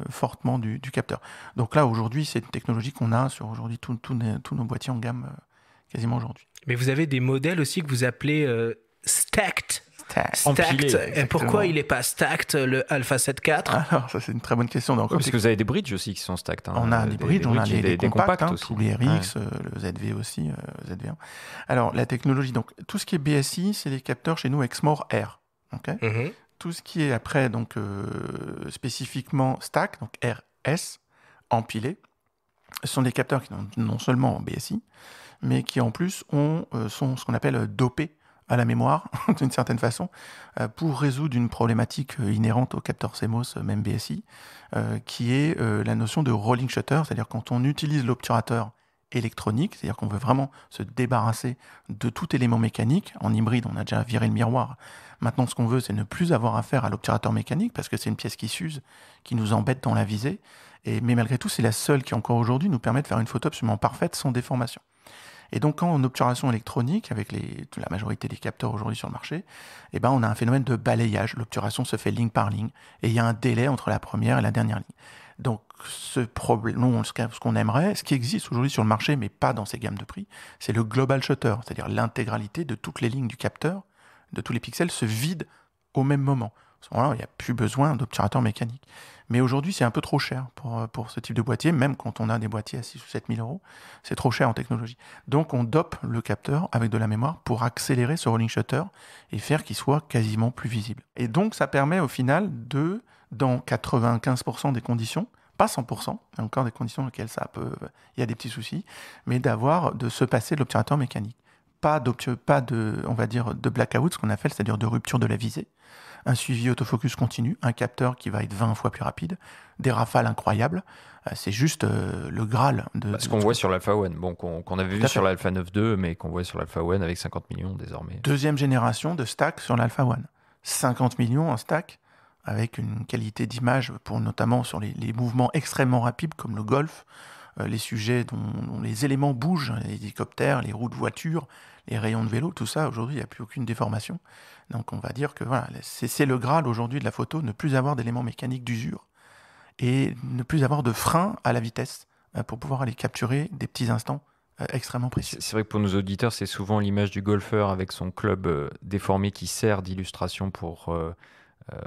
fortement du capteur. Donc là, aujourd'hui, c'est une technologie qu'on a sur aujourd'hui tous nos boîtiers en gamme quasiment aujourd'hui. Mais vous avez des modèles aussi que vous appelez stacked. Empilé, et pourquoi il n'est pas stacked, le Alpha 7 IV? Alors, ça, c'est une très bonne question. Donc, parce que vous avez des bridges aussi qui sont stacked. Hein. On a des bridges, on a les compacts, aussi. Tous les RX, le ZV aussi, ZV1. Alors, la technologie, donc, tout ce qui est BSI, c'est les capteurs chez nous Exmor R. Okay. Tout ce qui est après, donc, spécifiquement stack, donc RS, empilé, ce sont des capteurs qui sont non seulement en BSI, mais qui en plus sont ce qu'on appelle dopés à la mémoire, d'une certaine façon, pour résoudre une problématique inhérente au capteur CMOS, même BSI, qui est la notion de rolling shutter, c'est-à-dire quand on utilise l'obturateur électronique, c'est-à-dire qu'on veut vraiment se débarrasser de tout élément mécanique. En hybride, on a déjà viré le miroir. Maintenant, ce qu'on veut, c'est ne plus avoir affaire à l'obturateur mécanique, parce que c'est une pièce qui s'use, qui nous embête dans la visée, mais malgré tout, c'est la seule qui, encore aujourd'hui, nous permet de faire une photo absolument parfaite sans déformation. Et donc, quand en obturation électronique, avec la majorité des capteurs aujourd'hui sur le marché, on a un phénomène de balayage. L'obturation se fait ligne par ligne, et il y a un délai entre la première et la dernière ligne. Donc, ce problème, ce qu'on aimerait, ce qui existe aujourd'hui sur le marché, mais pas dans ces gammes de prix, c'est le global shutter, c'est-à-dire l'intégralité de toutes les lignes du capteur, de tous les pixels, se vide au même moment. À ce moment-là, il n'y a plus besoin d'obturateur mécanique. Mais aujourd'hui, c'est un peu trop cher pour ce type de boîtier, même quand on a des boîtiers à 6 ou 7 000 euros, c'est trop cher en technologie. Donc, on dope le capteur avec de la mémoire pour accélérer ce rolling shutter et faire qu'il soit quasiment plus visible. Et donc, ça permet au final dans 95% des conditions, pas 100%, il y a encore des conditions dans lesquelles il y a des petits soucis, mais de se passer de l'obturateur mécanique. Pas de blackout, ce qu'on appelle, c'est-à-dire de rupture de la visée, un suivi autofocus continu, un capteur qui va être 20 fois plus rapide, des rafales incroyables. C'est juste le Graal de... Ce qu'on voit sur l'Alpha One, bon, qu'on avait vu sur l'Alpha 9.2, mais qu'on voit sur l'Alpha One avec 50 millions désormais. Deuxième génération de stack sur l'Alpha One. 50 millions en stack, avec une qualité d'image, pour notamment sur les mouvements extrêmement rapides, comme le golf, les sujets dont les éléments bougent, les hélicoptères, les roues de voiture, les rayons de vélo, tout ça, aujourd'hui, il n'y a plus aucune déformation. Donc on va dire que voilà, c'est le Graal aujourd'hui de la photo, ne plus avoir d'éléments mécaniques d'usure et ne plus avoir de frein à la vitesse pour pouvoir aller capturer des petits instants extrêmement précieux. C'est vrai que pour nos auditeurs, c'est souvent l'image du golfeur avec son club déformé qui sert d'illustration pour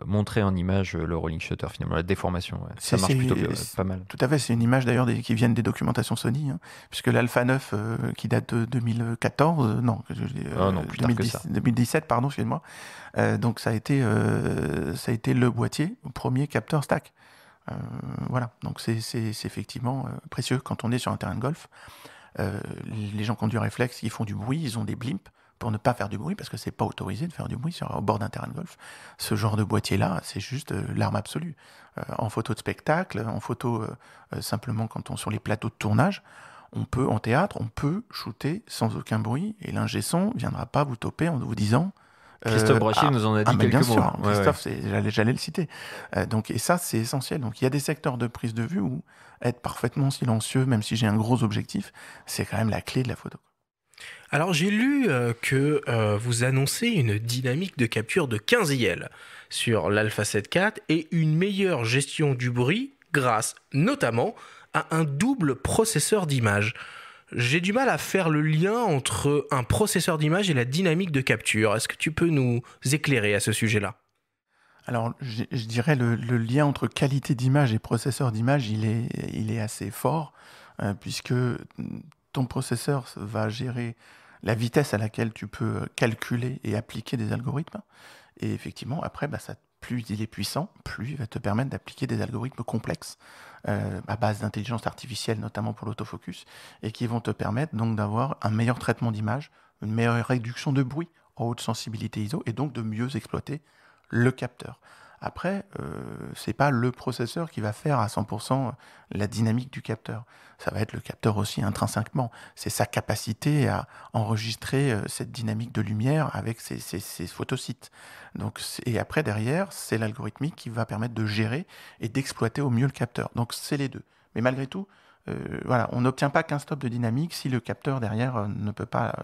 montrer en image le rolling shutter, finalement, la déformation. Ouais. Ça marche plutôt pas mal. Tout à fait, c'est une image d'ailleurs qui viennent des documentations Sony, puisque l'Alpha 9 qui date de 2014, non, plus tard que ça. 2017, pardon, excusez-moi. Donc ça a été le boîtier, premier capteur stack. Voilà, donc c'est effectivement précieux quand on est sur un terrain de golf. Les gens qui ont du réflexe, ils font du bruit, ils ont des blimps pour ne pas faire du bruit, parce que c'est pas autorisé de faire du bruit au bord d'un terrain de golf. Ce genre de boîtier-là, c'est juste l'arme absolue. En photo de spectacle, en photo simplement quand on sur les plateaux de tournage, en théâtre, on peut shooter sans aucun bruit, et l'ingé son ne viendra pas vous toper en vous disant... Christophe Brachet nous en a dit quelques mots. Bien sûr, Christophe, j'allais le citer. Et ça, c'est essentiel. Donc il y a des secteurs de prise de vue où être parfaitement silencieux, même si j'ai un gros objectif, c'est quand même la clé de la photo. Alors j'ai lu que vous annoncez une dynamique de capture de 15 IL sur l'Alpha 7 IV et une meilleure gestion du bruit grâce notamment à un double processeur d'image. J'ai du mal à faire le lien entre un processeur d'image et la dynamique de capture. Est-ce que tu peux nous éclairer à ce sujet-là ? Alors, je dirais le lien entre qualité d'image et processeur d'image, il est assez fort, puisque ton processeur va gérer la vitesse à laquelle tu peux calculer et appliquer des algorithmes. Et effectivement, après, plus il est puissant, plus il va te permettre d'appliquer des algorithmes complexes à base d'intelligence artificielle, notamment pour l'autofocus, et qui vont te permettre donc d'avoir un meilleur traitement d'image, une meilleure réduction de bruit en haute sensibilité ISO, et donc de mieux exploiter le capteur. Après, c'est pas le processeur qui va faire à 100% la dynamique du capteur. Ça va être le capteur aussi intrinsèquement. C'est sa capacité à enregistrer cette dynamique de lumière avec ses photosites. Donc, et après, derrière, c'est l'algorithmique qui va permettre de gérer et d'exploiter au mieux le capteur. Donc, c'est les deux. Mais malgré tout, voilà, on n'obtient pas qu'un stop de dynamique si le capteur derrière ne peut pas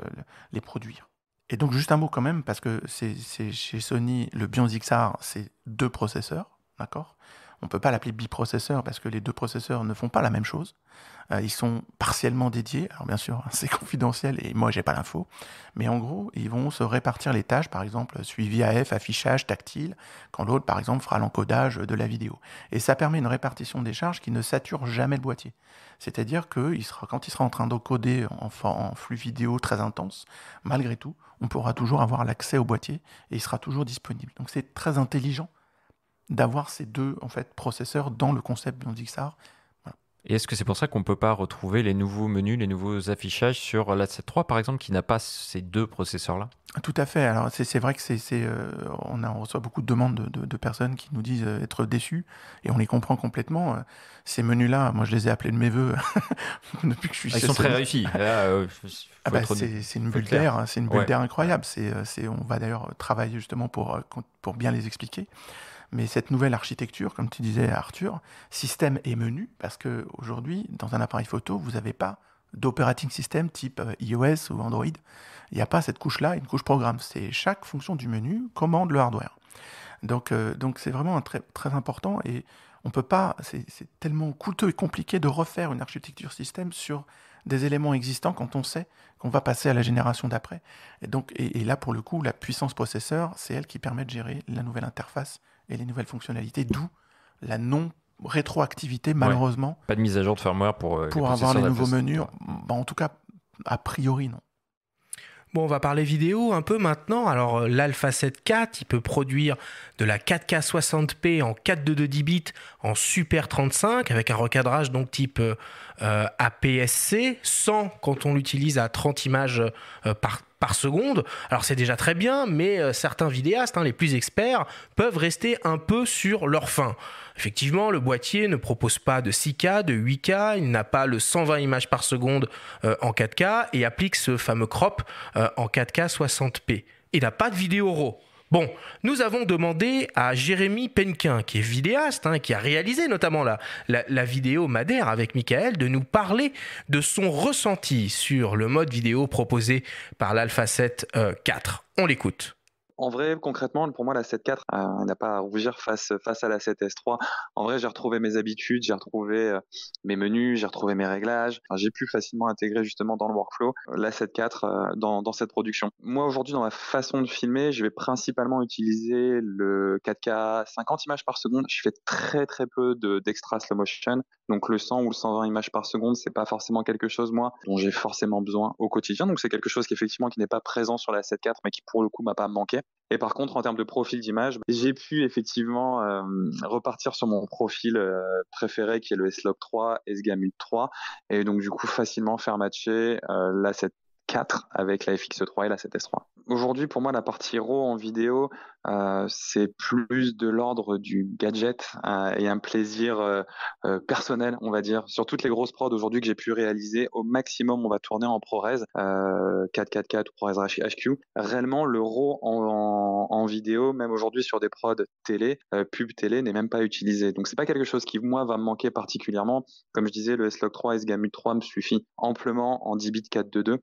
les produire. Et donc, juste un mot quand même, parce que c'est chez Sony, le Bion XR, c'est 2 processeurs, d'accord ? On ne peut pas l'appeler biprocesseur parce que les 2 processeurs ne font pas la même chose. Ils sont partiellement dédiés. Alors bien sûr, c'est confidentiel et moi, j'ai pas l'info. Mais en gros, ils vont se répartir les tâches, par exemple, suivi AF, affichage, tactile, quand l'autre, par exemple, fera l'encodage de la vidéo. Et ça permet une répartition des charges qui ne sature jamais le boîtier. C'est-à-dire que quand il sera en train d'encoder en flux vidéo très intense, malgré tout, on pourra toujours avoir l'accès au boîtier et il sera toujours disponible. Donc c'est très intelligent d'avoir ces 2 processeurs dans le concept Bion XR. Voilà. Et est-ce que c'est pour ça qu'on ne peut pas retrouver les nouveaux menus, les nouveaux affichages sur la 7 III par exemple, qui n'a pas ces 2 processeurs-là ? Tout à fait. Alors c'est vrai que on reçoit beaucoup de demandes de personnes qui nous disent être déçues et on les comprend complètement. Ces menus-là, moi je les ai appelés de mes voeux depuis que je suis chez Ils sont très réussis. C'est une bulle d'air, c'est une bulle d'air incroyable. On va d'ailleurs travailler justement pour bien les expliquer. Mais cette nouvelle architecture, comme tu disais Arthur, système et menu, parce qu'aujourd'hui, dans un appareil photo, vous n'avez pas d'operating system type iOS ou Android. Il n'y a pas cette couche-là, une couche programme. C'est chaque fonction du menu commande le hardware. Donc c'est vraiment très, très important et on peut pas, c'est tellement coûteux et compliqué de refaire une architecture système sur des éléments existants quand on sait qu'on va passer à la génération d'après. Et là, pour le coup, la puissance processeur, c'est elle qui permet de gérer la nouvelle interface et les nouvelles fonctionnalités, d'où la non-rétroactivité, malheureusement. Pas de mise à jour de firmware pour avoir les nouveaux menus. En tout cas, a priori, non. Bon, on va parler vidéo un peu maintenant. Alors, l'Alpha 7 IV, il peut produire de la 4K 60p en 422 10 bits en Super 35 avec un recadrage donc type APS-C, 100 quand on l'utilise à 30 images par seconde. Alors c'est déjà très bien, mais certains vidéastes, les plus experts, peuvent rester un peu sur leur faim. Effectivement, le boîtier ne propose pas de 6K, de 8K, il n'a pas le 120 images par seconde en 4K et applique ce fameux crop en 4K 60p. Il n'a pas de vidéo RAW. Bon, nous avons demandé à Jérémy Penquin, qui est vidéaste, qui a réalisé notamment la vidéo Madère avec Michael, de nous parler de son ressenti sur le mode vidéo proposé par l'Alpha 7 IV. On l'écoute. En vrai, concrètement, pour moi, la 7.4 n'a pas à rougir face à la 7S3. En vrai, j'ai retrouvé mes habitudes, j'ai retrouvé mes menus, j'ai retrouvé mes réglages. Enfin, j'ai pu facilement intégrer justement dans le workflow la 7.4 dans cette production. Moi, aujourd'hui, dans ma façon de filmer, je vais principalement utiliser le 4K 50 images par seconde. Je fais très très peu d'extra slow motion. Donc le 100 ou le 120 images par seconde, c'est pas forcément quelque chose, moi, dont j'ai forcément besoin au quotidien. Donc c'est quelque chose qui n'est pas présent sur la 7.4, mais qui pour le coup m'a pas manqué. Et par contre, en termes de profil d'image, j'ai pu effectivement repartir sur mon profil préféré, qui est le S-Log 3, S-Gamut 3, et donc du coup facilement faire matcher la 7.4 avec la FX3 et la 7S3. Aujourd'hui, pour moi, la partie RAW en vidéo, c'est plus de l'ordre du gadget et un plaisir personnel, on va dire. Sur toutes les grosses prods aujourd'hui que j'ai pu réaliser, au maximum, on va tourner en ProRes 444 ou ProRes HQ. Réellement, le RAW en vidéo, même aujourd'hui sur des prods télé, pub télé, n'est même pas utilisé. Donc, c'est pas quelque chose qui, moi, va me manquer particulièrement. Comme je disais, le S-Log 3 et S-Gamut 3 me suffit amplement en 10 bits 422.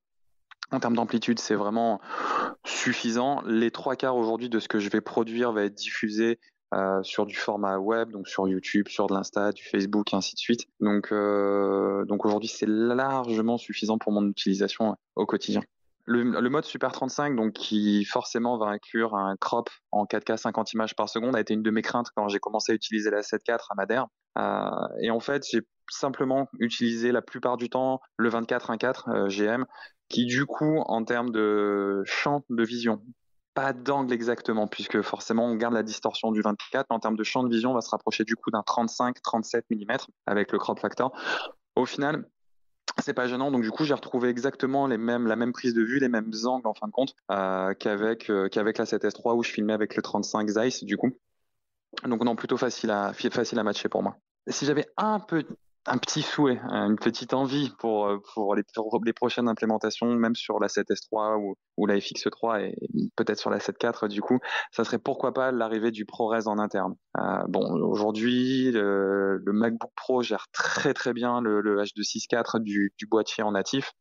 En termes d'amplitude, c'est vraiment suffisant. Les trois quarts aujourd'hui de ce que je vais produire va être diffusé sur du format web, donc sur YouTube, sur de l'Insta, du Facebook, et ainsi de suite. Donc aujourd'hui, c'est largement suffisant pour mon utilisation au quotidien. Le mode Super 35, donc qui forcément va inclure un crop en 4K 50 images par seconde, a été une de mes craintes quand j'ai commencé à utiliser la 7.4 à Madère. Et en fait, j'ai simplement utilisé la plupart du temps le 24-1.4 GM, qui du coup, en termes de champ de vision, pas d'angle exactement, puisque forcément on garde la distorsion du 24, mais en termes de champ de vision, on va se rapprocher du coup d'un 35-37 mm avec le crop factor. Au final, c'est pas gênant, donc du coup j'ai retrouvé exactement la même prise de vue, les mêmes angles en fin de compte qu'avec la 7S3 où je filmais avec le 35 Zeiss du coup. Donc non, plutôt facile à matcher pour moi. Si j'avais un petit souhait, une petite envie pour les prochaines implémentations, même sur la 7S3 ou la FX3 et peut-être sur la 7.4 du coup, ça serait pourquoi pas l'arrivée du ProRes en interne. Aujourd'hui, le MacBook Pro gère très très bien le H264 du boîtier en natif.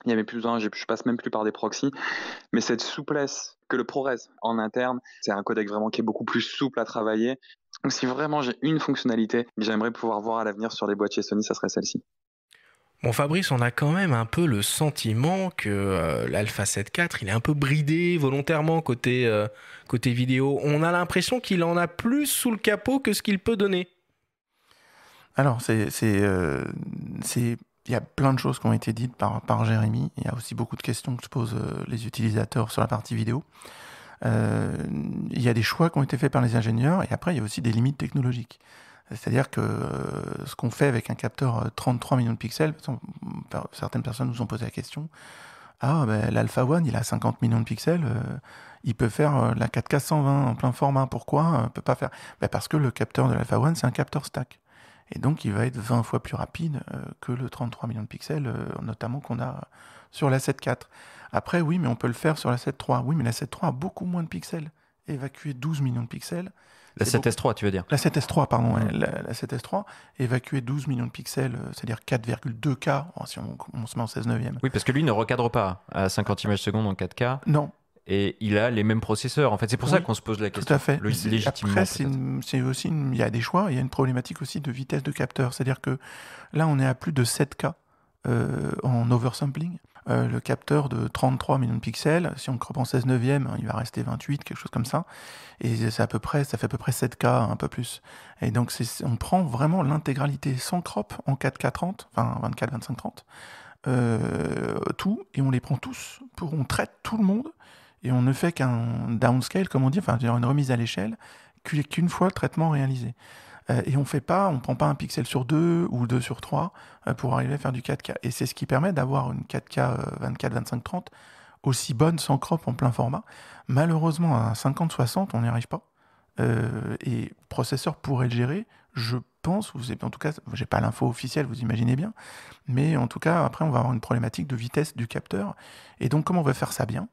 Il n'y avait plus besoin, je passe même plus par des proxys. Mais cette souplesse que le ProRes en interne, c'est un codec vraiment qui est beaucoup plus souple à travailler. Donc si vraiment j'ai une fonctionnalité que j'aimerais pouvoir voir à l'avenir sur les boîtiers Sony, ça serait celle-ci. Bon Fabrice, on a quand même un peu le sentiment que l'Alpha 7 IV, il est un peu bridé volontairement côté vidéo. On a l'impression qu'il en a plus sous le capot que ce qu'il peut donner. Alors, il y a plein de choses qui ont été dites par Jérémy. Il y a aussi beaucoup de questions que se posent les utilisateurs sur la partie vidéo. Il y a des choix qui ont été faits par les ingénieurs et après, il y a aussi des limites technologiques. C'est-à-dire que ce qu'on fait avec un capteur 33 millions de pixels, certaines personnes nous ont posé la question, l'Alpha One, il a 50 millions de pixels, il peut faire la 4K 120 en plein format. Pourquoi il ne peut pas faire parce que le capteur de l'Alpha One, c'est un capteur stack. Et donc, il va être 20 fois plus rapide que le 33 millions de pixels, notamment qu'on a sur la 7.4. Après, oui, mais on peut le faire sur la 7.3. Oui, mais la 7.3 a beaucoup moins de pixels. Évacuer 12 millions de pixels. La 7S3, tu veux dire ? La 7S3, pardon. La 7S3, évacuer 12 millions de pixels, c'est-à-dire 4,2K, si on se met en 16/9. Oui, parce que lui ne recadre pas à 50 images secondes en 4K. Non. Et il a les mêmes processeurs. En fait, c'est pour ça qu'on se pose la question. Tout à fait. Légitimement. Après, c'est aussi il y a des choix. Il y a une problématique aussi de vitesse de capteur. C'est-à-dire que là, on est à plus de 7K en oversampling. Le capteur de 33 millions de pixels, si on crop en 16/9, il va rester 28, quelque chose comme ça. Et ça fait à peu près 7K, un peu plus. Et donc, on prend vraiment l'intégralité sans crop en 4K 30, enfin 24, 25, 30. Tout, et on les prend tous. On traite tout le monde. Et on ne fait qu'un downscale, comme on dit, enfin une remise à l'échelle, qu'une fois le traitement réalisé. Et on prend pas un pixel sur 2 ou 2 sur 3 pour arriver à faire du 4K. Et c'est ce qui permet d'avoir une 4K 24, 25, 30 aussi bonne sans crop en plein format. Malheureusement, à 50-60, on n'y arrive pas. Et le processeur pourrait le gérer, je pense, en tout cas, j'ai pas l'info officielle, vous imaginez bien, mais en tout cas, après, on va avoir une problématique de vitesse du capteur. Et donc, comment on va faire ça bien ?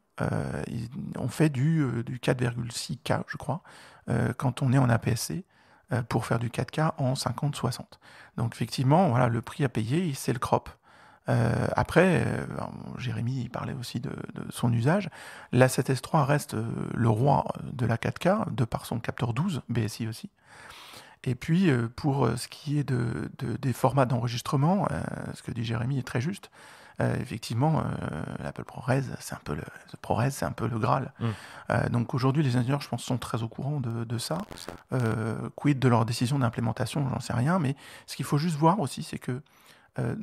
On fait du 4,6K, je crois, quand on est en APS-C, pour faire du 4K en 50-60. Donc, effectivement, voilà, le prix à payer, c'est le crop. Après, Jérémy il parlait aussi de son usage. La 7S3 reste le roi de la 4K, de par son capteur 12, BSI aussi. Et puis, pour ce qui est des formats d'enregistrement, ce que dit Jérémy est très juste. Effectivement, l'Apple ProRes, c'est un peu le Graal. Donc aujourd'hui, les ingénieurs, je pense, sont très au courant de ça. Quid de leur décision d'implémentation, j'en sais rien. Mais ce qu'il faut juste voir aussi, c'est que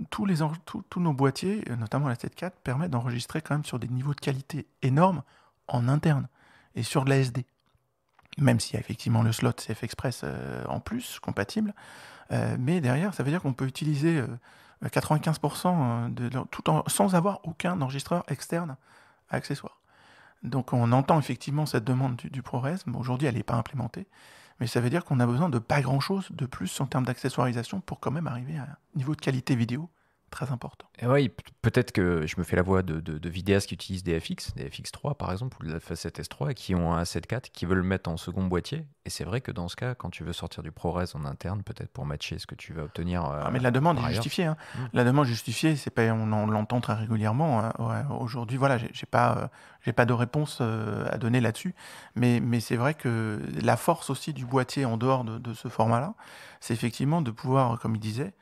tous nos boîtiers, notamment la 7.4, permettent d'enregistrer quand même sur des niveaux de qualité énormes en interne et sur de la SD. Même s'il y a effectivement le slot CF Express en plus, compatible. Mais derrière, ça veut dire qu'on peut utiliser 95% sans avoir aucun enregistreur externe accessoire. Donc on entend effectivement cette demande du ProRes. Bon, aujourd'hui, elle n'est pas implémentée. Mais ça veut dire qu'on a besoin de pas grand-chose de plus en termes d'accessoirisation pour quand même arriver à un niveau de qualité vidéo très important. Et oui, peut-être que je me fais la voix de vidéastes qui utilisent des FX3 par exemple, ou de l'Alpha 7S3, et qui ont un A7 IV, qui veulent le mettre en second boîtier. Et c'est vrai que dans ce cas, quand tu veux sortir du ProRes en interne, peut-être pour matcher ce que tu vas obtenir. Mais la demande est justifiée. Hein. La demande est justifiée, c'est pas, on l'entend très régulièrement. Hein. Ouais, aujourd'hui, voilà, j'ai pas de réponse à donner là-dessus. Mais c'est vrai que la force aussi du boîtier en dehors de ce format-là, c'est effectivement de pouvoir, comme il disait,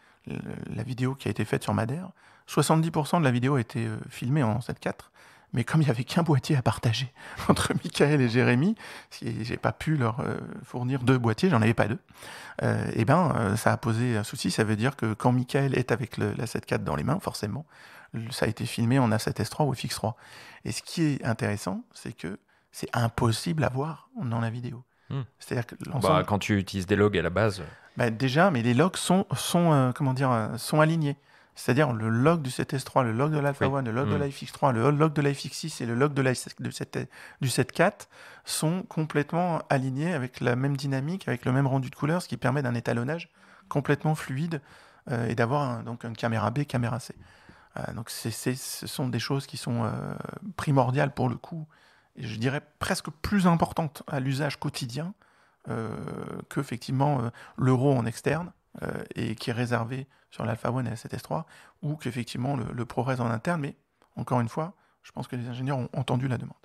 la vidéo qui a été faite sur Madère, 70% de la vidéo a été filmée en 7.4, mais comme il n'y avait qu'un boîtier à partager entre Michael et Jérémy, si j'ai pas pu leur fournir 2 boîtiers, j'en avais pas 2, ça a posé un souci. Ça veut dire que quand Michael est avec la 7.4 dans les mains, forcément, ça a été filmé en A7S3 ou FX3. Et ce qui est intéressant, c'est que c'est impossible à voir dans la vidéo. C'est-à-dire que quand tu utilises des logs à la base... déjà, mais les logs sont alignés. C'est-à-dire le log du 7S3, le log de l'Alpha 1, le log de la FX3, le log de la FX6 et le log du 7.4 sont complètement alignés avec la même dynamique, avec le même rendu de couleur, ce qui permet d'un étalonnage complètement fluide et d'avoir donc une caméra B, caméra C. Donc ce sont des choses qui sont primordiales pour le coup, et je dirais presque plus importantes à l'usage quotidien qu'effectivement l'euro en externe et qui est réservé sur l'Alpha 1 et la 7S3, ou qu'effectivement le ProRes en interne. Mais encore une fois, je pense que les ingénieurs ont entendu la demande.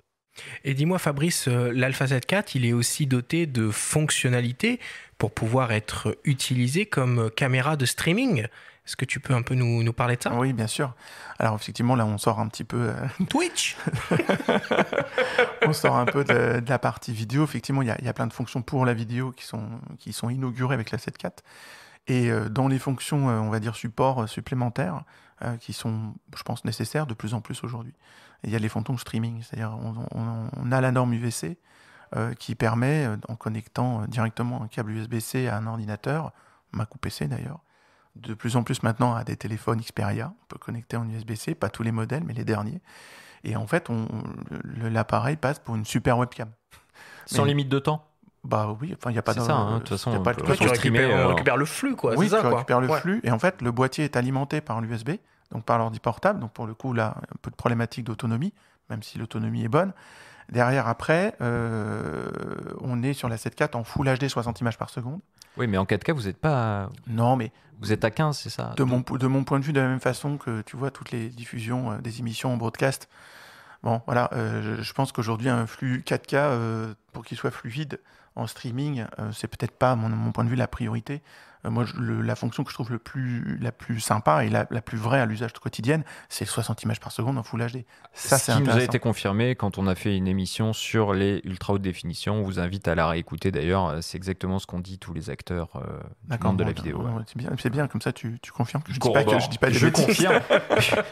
Et dis-moi Fabrice, l'Alpha 7.4, il est aussi doté de fonctionnalités pour pouvoir être utilisé comme caméra de streaming. Est-ce que tu peux un peu nous parler de ça ? Oui, bien sûr. Alors effectivement, là, on sort un petit peu... Twitch. On sort un peu de la partie vidéo. Effectivement, il y a plein de fonctions pour la vidéo qui sont inaugurées avec la 7.4. Et dans les fonctions, on va dire, support supplémentaires, qui sont, je pense, nécessaires de plus en plus aujourd'hui. Il y a les fonctions streaming, c'est-à-dire on a la norme UVC qui permet, en connectant directement un câble USB-C à un ordinateur, Mac ou PC d'ailleurs, de plus en plus maintenant à des téléphones Xperia, on peut connecter en USB-C, pas tous les modèles, mais les derniers. Et en fait, l'appareil passe pour une super webcam. Sans limite de temps ? Bah oui, enfin il n'y a pas de... C'est ça, hein, de toute façon, on récupère le flux, quoi. Oui, c'est ça, tu récupères le flux, et en fait, le boîtier est alimenté par l'USB, donc par l'ordi portable, donc pour le coup, là, un peu de problématique d'autonomie, même si l'autonomie est bonne. Derrière, après, on est sur la 7.4 en Full HD 60 images par seconde. Oui, mais en 4K, vous n'êtes pas... Non, mais... Vous êtes à 15, c'est ça ? De mon point de vue, de la même façon que, tu vois, toutes les diffusions des émissions en broadcast, bon, voilà, je pense qu'aujourd'hui, un flux 4K, pour qu'il soit fluide en streaming, c'est peut-être pas, mon point de vue, la priorité. Moi, la fonction que je trouve la plus sympa et la plus vraie à l'usage quotidien, c'est 60 images par seconde en Full HD. Ça, c'est intéressant. Ce qui nous a été confirmé quand on a fait une émission sur les ultra haute définition. On vous invite à la réécouter d'ailleurs. C'est exactement ce qu'ont dit tous les acteurs du monde de la vidéo. C'est bien, comme ça tu confirmes que je dis pas des Je bêtises. confirme.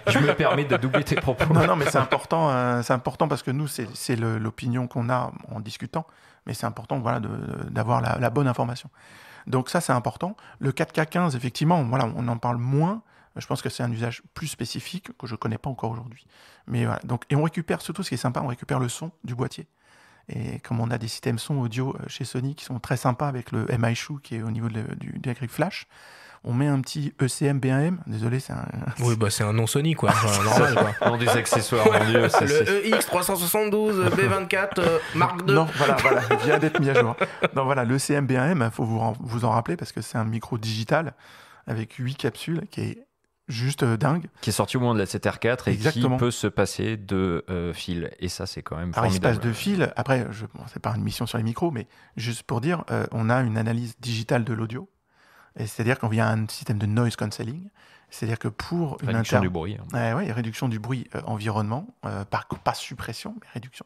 Je me permets de doubler tes propos. Non, mais c'est important parce que nous, c'est l'opinion qu'on a en discutant. Mais c'est important, voilà, d'avoir la bonne information. Donc ça, c'est important. Le 4K 15, effectivement, voilà, on en parle moins. Je pense que c'est un usage plus spécifique que je ne connais pas encore aujourd'hui. Mais voilà. Donc, et on récupère surtout, ce qui est sympa, on récupère le son du boîtier. Et comme on a des systèmes son audio chez Sony qui sont très sympas avec le MI-Shoe qui est au niveau de la grille flash, on met un petit ECM B1M. Désolé, c'est un... Oui, bah c'est un non Sony, quoi. Enfin, normal, quoi. Non, des accessoires, mon Dieu. Le EX372 B24 Mark II. Non, voilà, il vient d'être mis à jour. Non, voilà, l'ECM B1M, il faut vous en rappeler parce que c'est un micro digital avec 8 capsules qui est juste dingue. Qui est sorti au moment de la 7R4 et Exactement. qui peut se passer de fil. Et ça, c'est quand même Alors, il se formidable. passe de fil. Après, c'est pas une mission sur les micros, mais juste pour dire, on a une analyse digitale de l'audio. Et c'est-à-dire qu'on vient à un système de noise cancelling. C'est-à-dire que pour une Réduction du bruit. réduction du bruit environnement, pas suppression, mais réduction.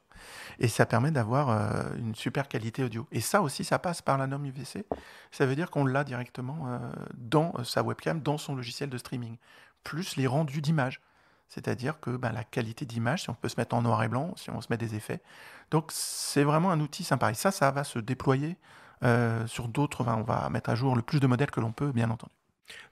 Et ça permet d'avoir une super qualité audio. Et ça aussi, ça passe par la norme UVC. Ça veut dire qu'on l'a directement dans sa webcam, dans son logiciel de streaming. Plus les rendus d'image. C'est-à-dire que la qualité d'image, si on peut se mettre en noir et blanc, si on se met des effets. Donc, c'est vraiment un outil sympa. Et ça va se déployer sur d'autres. On va mettre à jour le plus de modèles que l'on peut, bien entendu.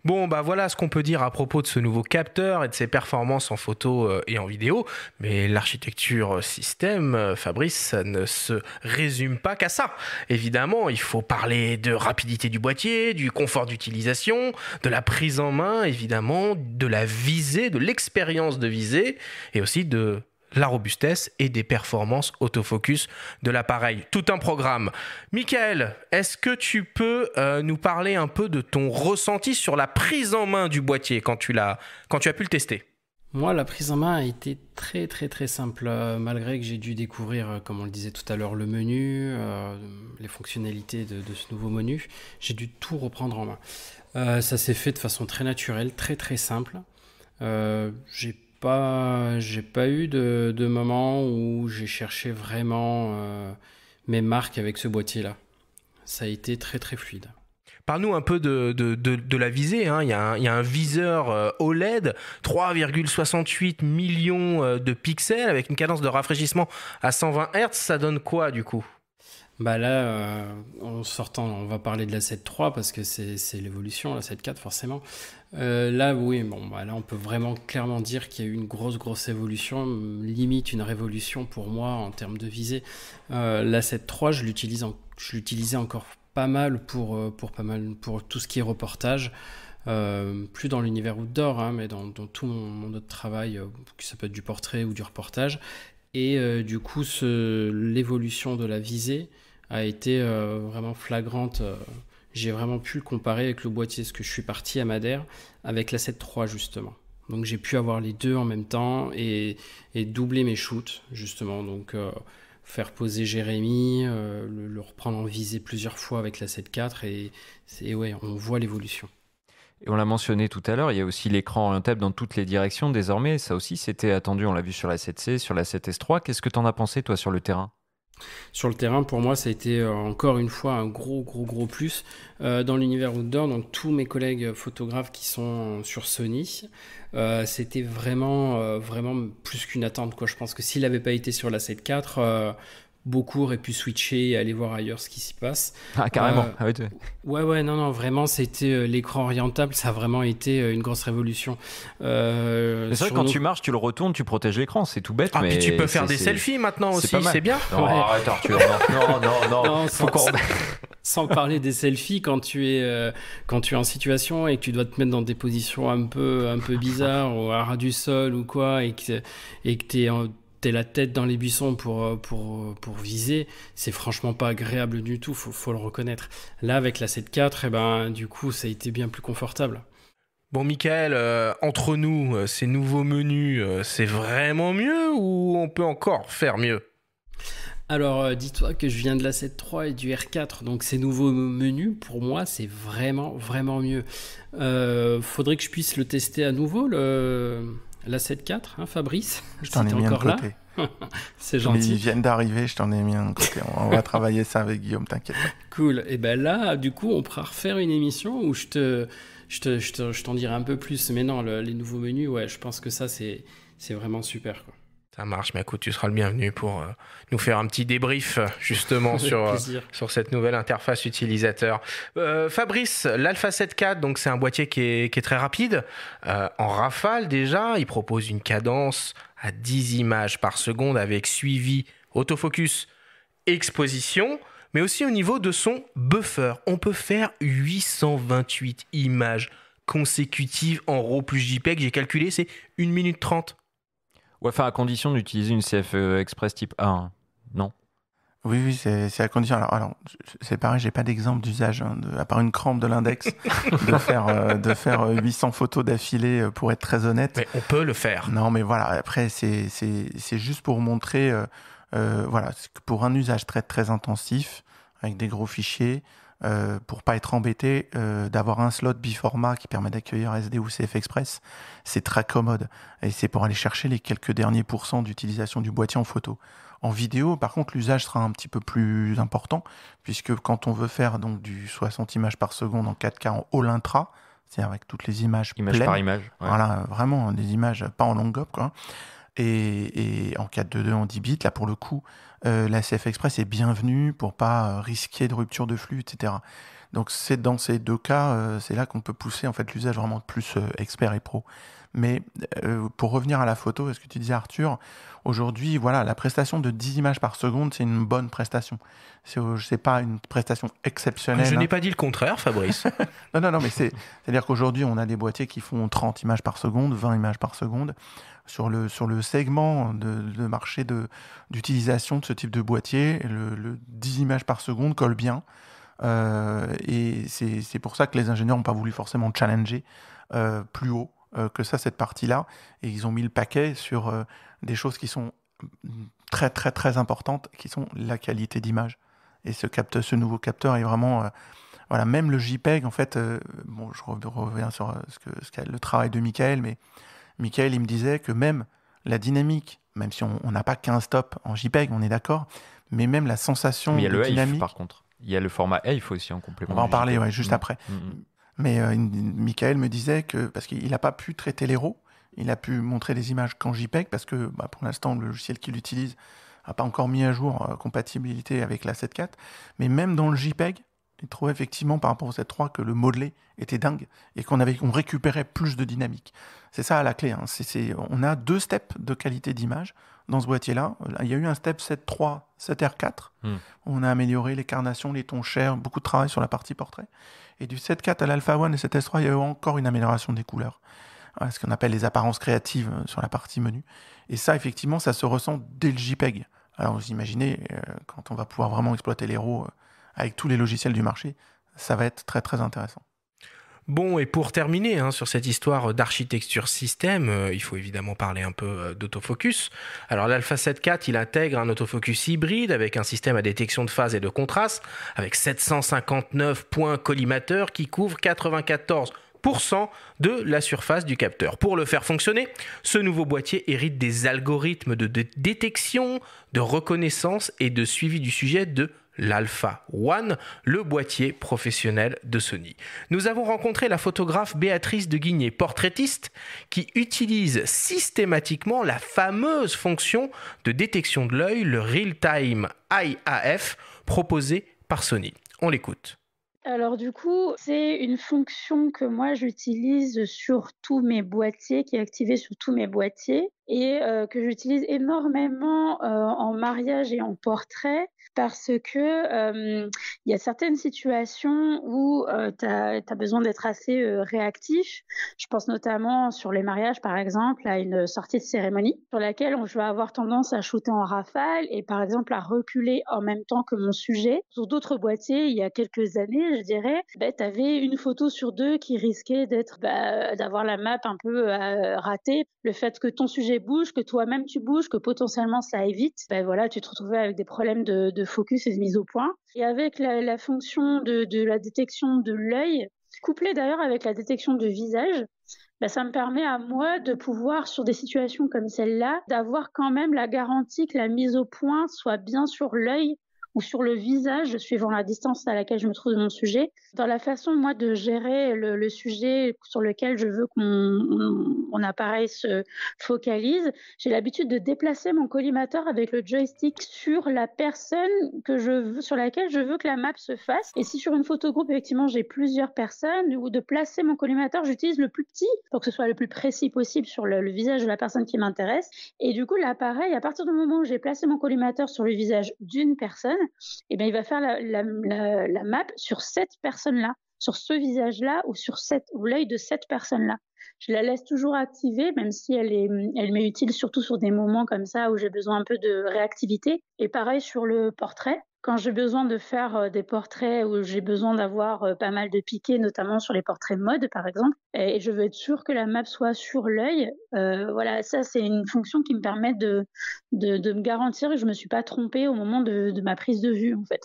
Bon, bah voilà ce qu'on peut dire à propos de ce nouveau capteur et de ses performances en photo et en vidéo. Mais l'architecture système, Fabrice, ça ne se résume pas qu'à ça. Évidemment, il faut parler de rapidité du boîtier, du confort d'utilisation, de la prise en main, évidemment, de la visée, de l'expérience de visée et aussi de la robustesse et des performances autofocus de l'appareil. Tout un programme. Michael, est-ce que tu peux nous parler un peu de ton ressenti sur la prise en main du boîtier quand tu as pu le tester? Moi, la prise en main a été très très très simple, malgré que j'ai dû découvrir, comme on le disait tout à l'heure, le menu, les fonctionnalités de ce nouveau menu. J'ai dû tout reprendre en main. Ça s'est fait de façon très naturelle, très très simple. J'ai pas eu de moment où j'ai cherché vraiment mes marques avec ce boîtier-là. Ça a été très très fluide. Parle-nous un peu de la visée. Hein. Il y a un viseur OLED, 3,68 millions de pixels avec une cadence de rafraîchissement à 120 Hz. Ça donne quoi du coup? Bah là, en sortant, on va parler de la 7.3 parce que c'est l'évolution, la 7.4 forcément. Là, oui, là on peut vraiment clairement dire qu'il y a eu une grosse évolution, limite une révolution pour moi en termes de visée. La 7.3, je l'utilisais encore pas mal pour tout ce qui est reportage. Plus dans l'univers outdoor, hein, mais dans tout mon autre travail, que ça peut être du portrait ou du reportage. Et du coup, l'évolution de la visée a été vraiment flagrante. J'ai vraiment pu le comparer avec le boîtier, parce que je suis parti à Madère avec la 7.3 justement. Donc j'ai pu avoir les deux en même temps et doubler mes shoots justement. Donc faire poser Jérémy, le reprendre en visée plusieurs fois avec la 7.4 et ouais, on voit l'évolution. Et on l'a mentionné tout à l'heure, il y a aussi l'écran orientable dans toutes les directions désormais. Ça aussi, c'était attendu, on l'a vu sur la 7C, sur la 7S3. Qu'est-ce que tu en as pensé, toi, sur le terrain ? Sur le terrain, pour moi, ça a été encore une fois un gros plus. Dans l'univers outdoor, donc tous mes collègues photographes qui sont sur Sony, c'était vraiment plus qu'une attente, quoi. Je pense que s'il n'avait pas été sur la 7.4, beaucoup auraient pu switcher et aller voir ailleurs ce qui s'y passe. Ah, carrément. Ouais, non, vraiment, c'était l'écran orientable, ça a vraiment été une grosse révolution. C'est vrai que quand tu marches, tu le retournes, tu protèges l'écran, c'est tout bête. Ah, mais puis tu peux faire des selfies maintenant aussi, c'est bien. Non, arrête Arthur, non. Sans parler des selfies, quand tu es en situation et que tu dois te mettre dans des positions un peu bizarres, ou à ras du sol ou quoi, et que t'es la tête dans les buissons pour viser, c'est franchement pas agréable du tout, faut le reconnaître. Là, avec la 7.4, du coup, ça a été bien plus confortable. Bon, Michael, entre nous, ces nouveaux menus, c'est vraiment mieux ou on peut encore faire mieux ? Alors, dis-toi que je viens de la 7.3 et du R4, donc ces nouveaux menus, pour moi, c'est vraiment mieux. Faudrait que je puisse le tester à nouveau, la 7.4, hein, Fabrice? Je t'en ai mis un côté. C'est gentil. Ils viennent d'arriver, je t'en ai mis un côté. On va travailler ça avec Guillaume, t'inquiète pas. Cool. Et là, du coup, on pourra refaire une émission où je t'en dirai un peu plus. Mais non, les nouveaux menus, ouais, je pense que ça, c'est vraiment super, quoi. Ça marche, mais écoute, tu seras le bienvenu pour nous faire un petit débrief justement sur cette nouvelle interface utilisateur. Fabrice, l'Alpha 7 IV, donc c'est un boîtier qui est très rapide. En rafale déjà, il propose une cadence à 10 images par seconde avec suivi, autofocus, exposition, mais aussi au niveau de son buffer. On peut faire 828 images consécutives en RAW plus JPEG. J'ai calculé, c'est 1 minute 30. Ouais, enfin, à condition d'utiliser une CF Express type A, hein. Non? Oui, c'est à condition. Alors, c'est pareil, j'ai pas d'exemple d'usage, hein, à part une crampe de l'index, de faire 800 photos d'affilée, pour être très honnête. Mais on peut le faire. Non, mais voilà, après, c'est juste pour montrer, voilà, pour un usage très, très intensif, avec des gros fichiers, pour pas être embêté, d'avoir un slot biformat qui permet d'accueillir SD ou CF Express, c'est très commode. Et c'est pour aller chercher les quelques derniers pourcents d'utilisation du boîtier en photo. En vidéo, par contre, l'usage sera un petit peu plus important, puisque quand on veut faire donc du 60 images par seconde en 4K en all intra, c'est-à-dire avec toutes les images Image pleines, par image. Ouais. voilà, vraiment des images pas en long gob, quoi. Et en 4.2.2 en 10 bits, là pour le coup, la CF Express est bienvenue pour pas risquer de rupture de flux, etc. Donc c'est dans ces deux cas, c'est là qu'on peut pousser en fait l'usage vraiment plus expert et pro. Mais pour revenir à la photo, est-ce que tu disais Arthur, aujourd'hui, voilà, la prestation de 10 images par seconde, c'est une bonne prestation. C'est pas une prestation exceptionnelle. Je n'ai pas dit le contraire, Fabrice. Non, mais c'est-à-dire qu'aujourd'hui, on a des boîtiers qui font 30 images par seconde, 20 images par seconde. Sur le segment de marché d'utilisation de ce type de boîtier, le 10 images par seconde colle bien. Et c'est pour ça que les ingénieurs n'ont pas voulu forcément challenger plus haut que ça, cette partie-là. Et ils ont mis le paquet sur des choses qui sont très, très, très importantes, qui sont la qualité d'image. Et ce nouveau capteur est vraiment... voilà, même le JPEG, en fait... bon, je reviens sur le travail de Michael, mais Michael, il me disait que même la dynamique, même si on n'a pas 15 stops en JPEG, on est d'accord, mais même la sensation mais il y a de le dynamique... AIF, par contre. Il y a le format AIF aussi en complément. On va en parler, JPEG. ouais, juste après. Mais Michael me disait que, parce qu'il n'a pas pu traiter les RAW, il a pu montrer des images qu'en JPEG, parce que pour l'instant, le logiciel qu'il utilise n'a pas encore mis à jour compatibilité avec la 7.4, mais même dans le JPEG, il trouvait effectivement par rapport au 7.3 que le modelé était dingue et qu'on récupérait plus de dynamique. C'est ça la clé, hein. On a 2 steps de qualité d'image dans ce boîtier-là. Il y a eu un step 7.3, 7R4. On a amélioré les carnations, les tons chers, beaucoup de travail sur la partie portrait. Et du 7.4 à l'Alpha One et 7S3, il y a eu encore une amélioration des couleurs. Ce qu'on appelle les apparences créatives sur la partie menu. Et ça, effectivement, ça se ressent dès le JPEG. Alors vous imaginez, quand on va pouvoir vraiment exploiter les RAW avec tous les logiciels du marché, ça va être très très intéressant. Bon, et pour terminer sur cette histoire d'architecture système, il faut évidemment parler un peu d'autofocus. Alors l'Alpha 7 IV, il intègre un autofocus hybride avec un système à détection de phase et de contraste, avec 759 points collimateurs qui couvrent 94% de la surface du capteur. Pour le faire fonctionner, ce nouveau boîtier hérite des algorithmes de détection, de reconnaissance et de suivi du sujet de l'Alpha One, le boîtier professionnel de Sony. Nous avons rencontré la photographe Béatrice de Guigné, portraitiste, qui utilise systématiquement la fameuse fonction de détection de l'œil, le Real-Time IAF, proposé par Sony. On l'écoute. Alors du coup, c'est une fonction que moi j'utilise sur tous mes boîtiers, qui est activée sur tous mes boîtiers et que j'utilise énormément en mariage et en portrait parce que y a certaines situations où tu as besoin d'être assez réactif. Je pense notamment sur les mariages, par exemple, à une sortie de cérémonie sur laquelle je vais avoir tendance à shooter en rafale et par exemple à reculer en même temps que mon sujet. Sur d'autres boîtiers, il y a quelques années, je dirais, tu avais une photo sur 2 qui risquait d'avoir la map un peu ratée. Le fait que ton sujet bouge, que toi-même tu bouges, que potentiellement ça aille vite, voilà, tu te retrouvais avec des problèmes de focus et de mise au point. Et avec la fonction de la détection de l'œil, couplée d'ailleurs avec la détection de visage, ça me permet à moi de pouvoir, sur des situations comme celle-là, d'avoir quand même la garantie que la mise au point soit bien sur l'œil ou sur le visage, suivant la distance à laquelle je me trouve de mon sujet. Dans la façon, moi, de gérer le sujet sur lequel je veux que mon appareil se focalise, j'ai l'habitude de déplacer mon collimateur avec le joystick sur la personne sur laquelle je veux que la map se fasse. Et si sur une photo groupe, effectivement, j'ai plusieurs personnes, ou de placer mon collimateur, j'utilise le plus petit pour que ce soit le plus précis possible sur le visage de la personne qui m'intéresse. Et du coup, l'appareil, à partir du moment où j'ai placé mon collimateur sur le visage d'une personne, eh bien, il va faire la map sur cette personne-là, sur ce visage-là, ou l'œil de cette personne-là. Je la laisse toujours activée, même si elle m'est utile surtout sur des moments comme ça où j'ai besoin un peu de réactivité. Et pareil sur le portrait. Quand j'ai besoin de faire des portraits où j'ai besoin d'avoir pas mal de piqués, notamment sur les portraits mode, par exemple, et je veux être sûre que la map soit sur l'œil, voilà, ça, c'est une fonction qui me permet de me garantir que je ne me suis pas trompée au moment de ma prise de vue, en fait.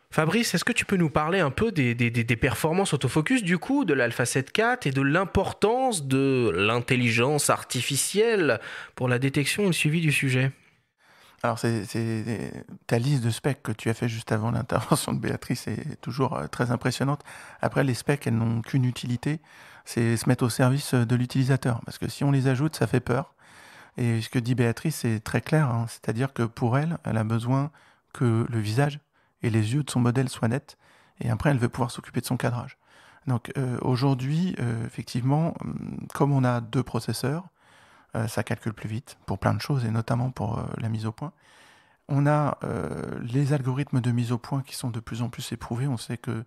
Fabrice, est-ce que tu peux nous parler un peu des performances autofocus du coup de l'Alpha 7 IV et de l'importance de l'intelligence artificielle pour la détection et le suivi du sujet? Alors, ta liste de specs que tu as fait juste avant l'intervention de Béatrice est toujours très impressionnante. Après, les specs, elles n'ont qu'une utilité, c'est se mettre au service de l'utilisateur. Parce que si on les ajoute, ça fait peur. Et ce que dit Béatrice, c'est très clair. Hein. C'est-à-dire que pour elle, elle a besoin que le visage et les yeux de son modèle soient nets. Et après, elle veut pouvoir s'occuper de son cadrage. Donc aujourd'hui, effectivement, comme on a 2 processeurs, ça calcule plus vite pour plein de choses, et notamment pour la mise au point. On a les algorithmes de mise au point qui sont de plus en plus éprouvés. On sait que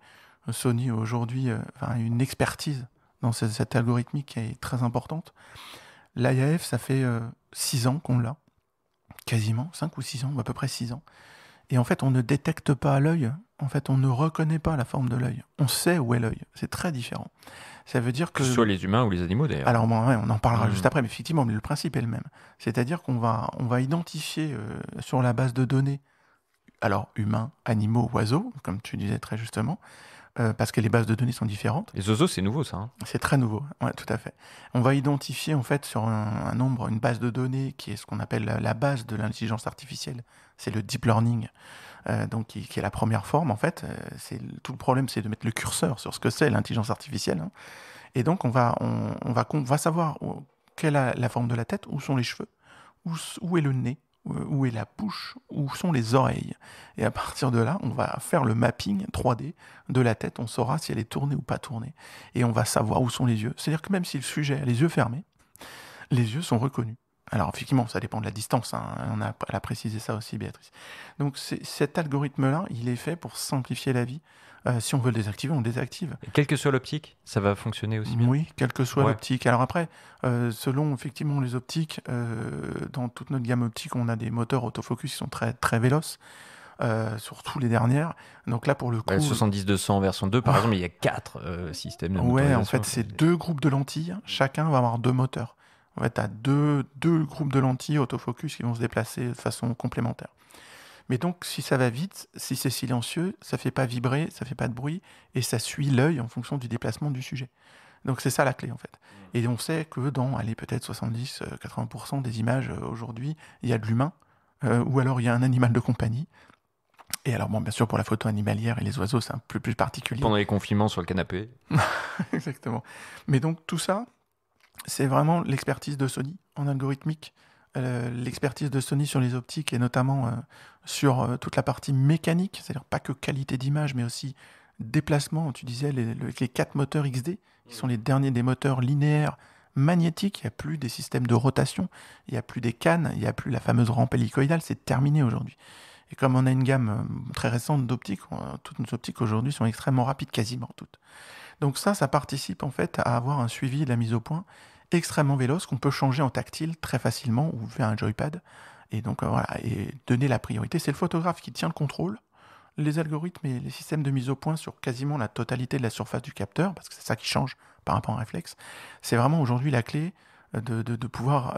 Sony aujourd'hui a une expertise dans cette algorithmique qui est très importante. L'IAF, ça fait 6 ans qu'on l'a, quasiment, 5 ou 6 ans, à peu près 6 ans. Et en fait, on ne détecte pas à l'œil, en fait, on ne reconnaît pas la forme de l'œil. On sait où est l'œil, c'est très différent. Ça veut dire que ce soit les humains ou les animaux d'ailleurs. Alors bon, ouais, on en parlera juste après, mais effectivement, le principe est le même. C'est-à-dire qu'on va identifier sur la base de données, alors humains, animaux, oiseaux, comme tu disais très justement, parce que les bases de données sont différentes. Les oiseaux, c'est nouveau ça. Hein. C'est très nouveau, ouais, tout à fait. On va identifier en fait sur une base de données qui est ce qu'on appelle la base de l'intelligence artificielle. C'est le deep learning. Donc qui est la première forme en fait. Tout le problème, c'est de mettre le curseur sur ce que c'est l'intelligence artificielle. Hein. Et donc on va savoir quelle est la forme de la tête, où sont les cheveux, où est le nez, où est la bouche, où sont les oreilles. Et à partir de là, on va faire le mapping 3D de la tête. On saura si elle est tournée ou pas tournée. Et on va savoir où sont les yeux. C'est-à-dire que même si le sujet a les yeux fermés, les yeux sont reconnus. Alors effectivement, ça dépend de la distance, hein. Elle a précisé ça aussi, Béatrice. Donc cet algorithme-là, il est fait pour simplifier la vie. Si on veut le désactiver, on le désactive. Et quelle que soit l'optique, ça va fonctionner aussi bien. Oui, quelle que soit l'optique. Alors après, selon effectivement les optiques, dans toute notre gamme optique, on a des moteurs autofocus qui sont très, très véloces. Surtout les dernières. Donc là, pour le coup... 70-200 version 2, par exemple, il y a 4 systèmes de motorisation. Ouais, en fait, c'est 2 groupes de lentilles. Chacun va avoir 2 moteurs. En fait, tu as deux groupes de lentilles autofocus qui vont se déplacer de façon complémentaire. Mais donc, si ça va vite, si c'est silencieux, ça ne fait pas vibrer, ça ne fait pas de bruit, et ça suit l'œil en fonction du déplacement du sujet. Donc, c'est ça la clé, en fait. Et on sait que dans, peut-être 70-80% des images aujourd'hui, il y a de l'humain, ou alors il y a un animal de compagnie. Et alors, bon, bien sûr, pour la photo animalière et les oiseaux, c'est un peu plus particulier. Pendant les confinements sur le canapé. Exactement. Mais donc, tout ça, c'est vraiment l'expertise de Sony en algorithmique, l'expertise de Sony sur les optiques et notamment sur toute la partie mécanique, c'est-à-dire pas que qualité d'image, mais aussi déplacement. Tu disais les 4 moteurs XD, qui sont les derniers des moteurs linéaires magnétiques. Il n'y a plus des systèmes de rotation, il n'y a plus des cannes, il n'y a plus la fameuse rampe hélicoïdale, c'est terminé aujourd'hui. Et comme on a une gamme très récente d'optiques, toutes nos optiques aujourd'hui sont extrêmement rapides, quasiment toutes. Donc ça participe en fait à avoir un suivi de la mise au point extrêmement véloce qu'on peut changer en tactile très facilement ou via un joypad. Et donc voilà, et donner la priorité. C'est le photographe qui tient le contrôle, les algorithmes et les systèmes de mise au point sur quasiment la totalité de la surface du capteur, parce que c'est ça qui change par rapport à un réflexe. C'est vraiment aujourd'hui la clé de pouvoir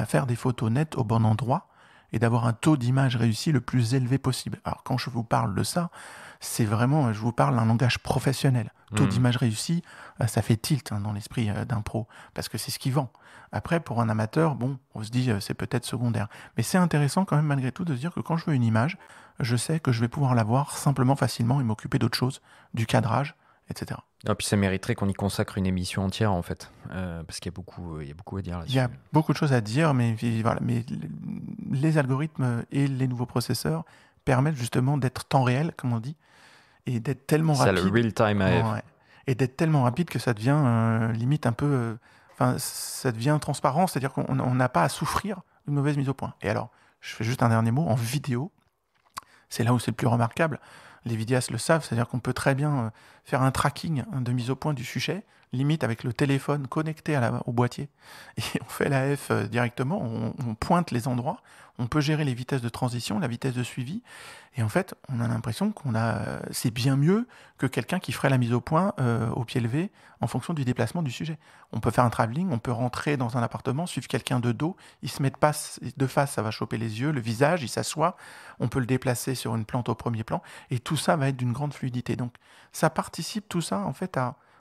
faire des photos nettes au bon endroit et d'avoir un taux d'image réussi le plus élevé possible. Alors quand je vous parle de ça, c'est vraiment, je vous parle d'un langage professionnel. Taux d'image réussi, ça fait tilt dans l'esprit d'un pro, parce que c'est ce qui vend. Après, pour un amateur, bon, on se dit c'est peut-être secondaire. Mais c'est intéressant quand même malgré tout de se dire que quand je veux une image, je sais que je vais pouvoir la voir simplement, facilement et m'occuper d'autre chose, du cadrage, etc. Et puis ça mériterait qu'on y consacre une émission entière en fait, parce qu'il y a beaucoup à dire là-dessus. Il y a beaucoup de choses à dire, mais voilà, mais les algorithmes et les nouveaux processeurs permettent justement d'être temps réel, comme on dit, et d'être tellement rapide. C'est le real time AF. Ouais. Et d'être tellement rapide que ça devient limite un peu, ça devient transparent, c'est-à-dire qu'on n'a pas à souffrir d'une mauvaise mise au point. Et alors, je fais juste un dernier mot en vidéo. C'est là où c'est le plus remarquable. Les vidéastes le savent, c'est-à-dire qu'on peut très bien faire un tracking de mise au point du sujet, limite avec le téléphone connecté au boîtier. Et on fait l'AF directement, on pointe les endroits, on peut gérer les vitesses de transition, la vitesse de suivi. Et en fait, on a l'impression c'est bien mieux que quelqu'un qui ferait la mise au point au pied levé en fonction du déplacement du sujet. On peut faire un travelling, on peut rentrer dans un appartement, suivre quelqu'un de dos, il se met de face, ça va choper les yeux, le visage, il s'assoit, on peut le déplacer sur une plante au premier plan, et tout ça va être d'une grande fluidité. Donc ça participe tout ça en fait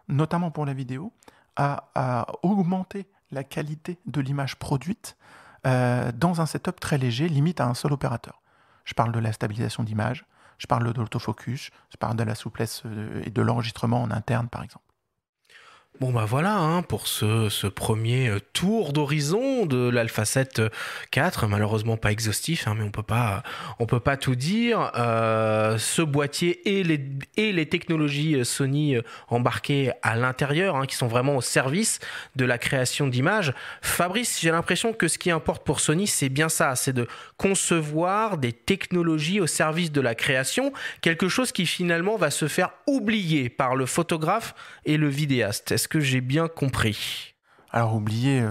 notamment pour la vidéo, à augmenter la qualité de l'image produite dans un setup très léger, limite à un seul opérateur. Je parle de la stabilisation d'image, je parle de l'autofocus, je parle de la souplesse et de l'enregistrement en interne, par exemple. Bon bah voilà hein, pour ce premier tour d'horizon de l'Alpha 7 IV, malheureusement pas exhaustif, hein, mais on peut pas tout dire. Ce boîtier et les technologies Sony embarquées à l'intérieur, hein, qui sont vraiment au service de la création d'images. Fabrice, j'ai l'impression que ce qui importe pour Sony, c'est bien ça, c'est de concevoir des technologies au service de la création, quelque chose qui finalement va se faire oublier par le photographe et le vidéaste. Est-ce que j'ai bien compris ? Alors oublier,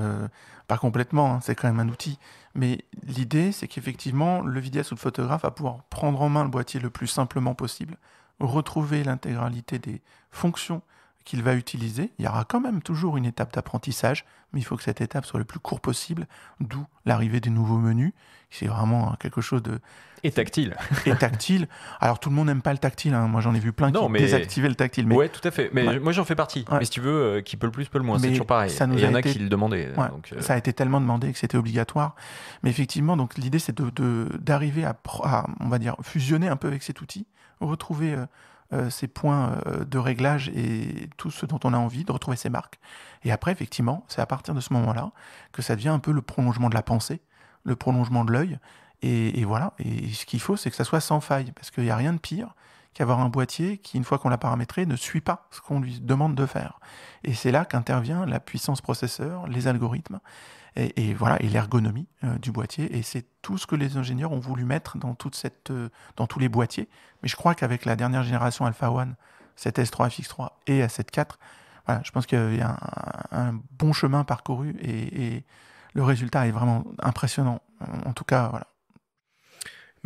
pas complètement, hein, c'est quand même un outil. Mais l'idée, c'est qu'effectivement, le vidéaste ou le photographe va pouvoir prendre en main le boîtier le plus simplement possible, retrouver l'intégralité des fonctions qu'il va utiliser. Il y aura quand même toujours une étape d'apprentissage, mais il faut que cette étape soit le plus court possible, d'où l'arrivée des nouveaux menus. C'est vraiment quelque chose de... Et tactile. Et tactile. Alors tout le monde n'aime pas le tactile, hein. Moi j'en ai vu plein qui désactivaient le tactile. Mais... Ouais, tout à fait. Mais moi j'en fais partie. Ouais. Mais si tu veux, qui peut le plus, peut le moins. C'est toujours pareil. Il y en a qui le demandaient. Ouais, donc, ça a été tellement demandé que c'était obligatoire. Mais effectivement, donc l'idée c'est d'arriver à, on va dire, fusionner un peu avec cet outil, retrouver ces points de réglage et tout ce dont on a envie, de retrouver ses marques. Et après, effectivement, c'est à partir de ce moment-là que ça devient un peu le prolongement de la pensée, le prolongement de l'œil. Et voilà, et ce qu'il faut, c'est que ça soit sans faille, parce qu'il n'y a rien de pire qu'avoir un boîtier qui, une fois qu'on l'a paramétré, ne suit pas ce qu'on lui demande de faire. Et c'est là qu'intervient la puissance processeur, les algorithmes, et voilà, et l'ergonomie du boîtier. Et c'est tout ce que les ingénieurs ont voulu mettre dans dans tous les boîtiers. Mais je crois qu'avec la dernière génération Alpha One, 7S3, FX3 et A7 IV, voilà, je pense qu'il y a un bon chemin parcouru et le résultat est vraiment impressionnant. En tout cas, voilà.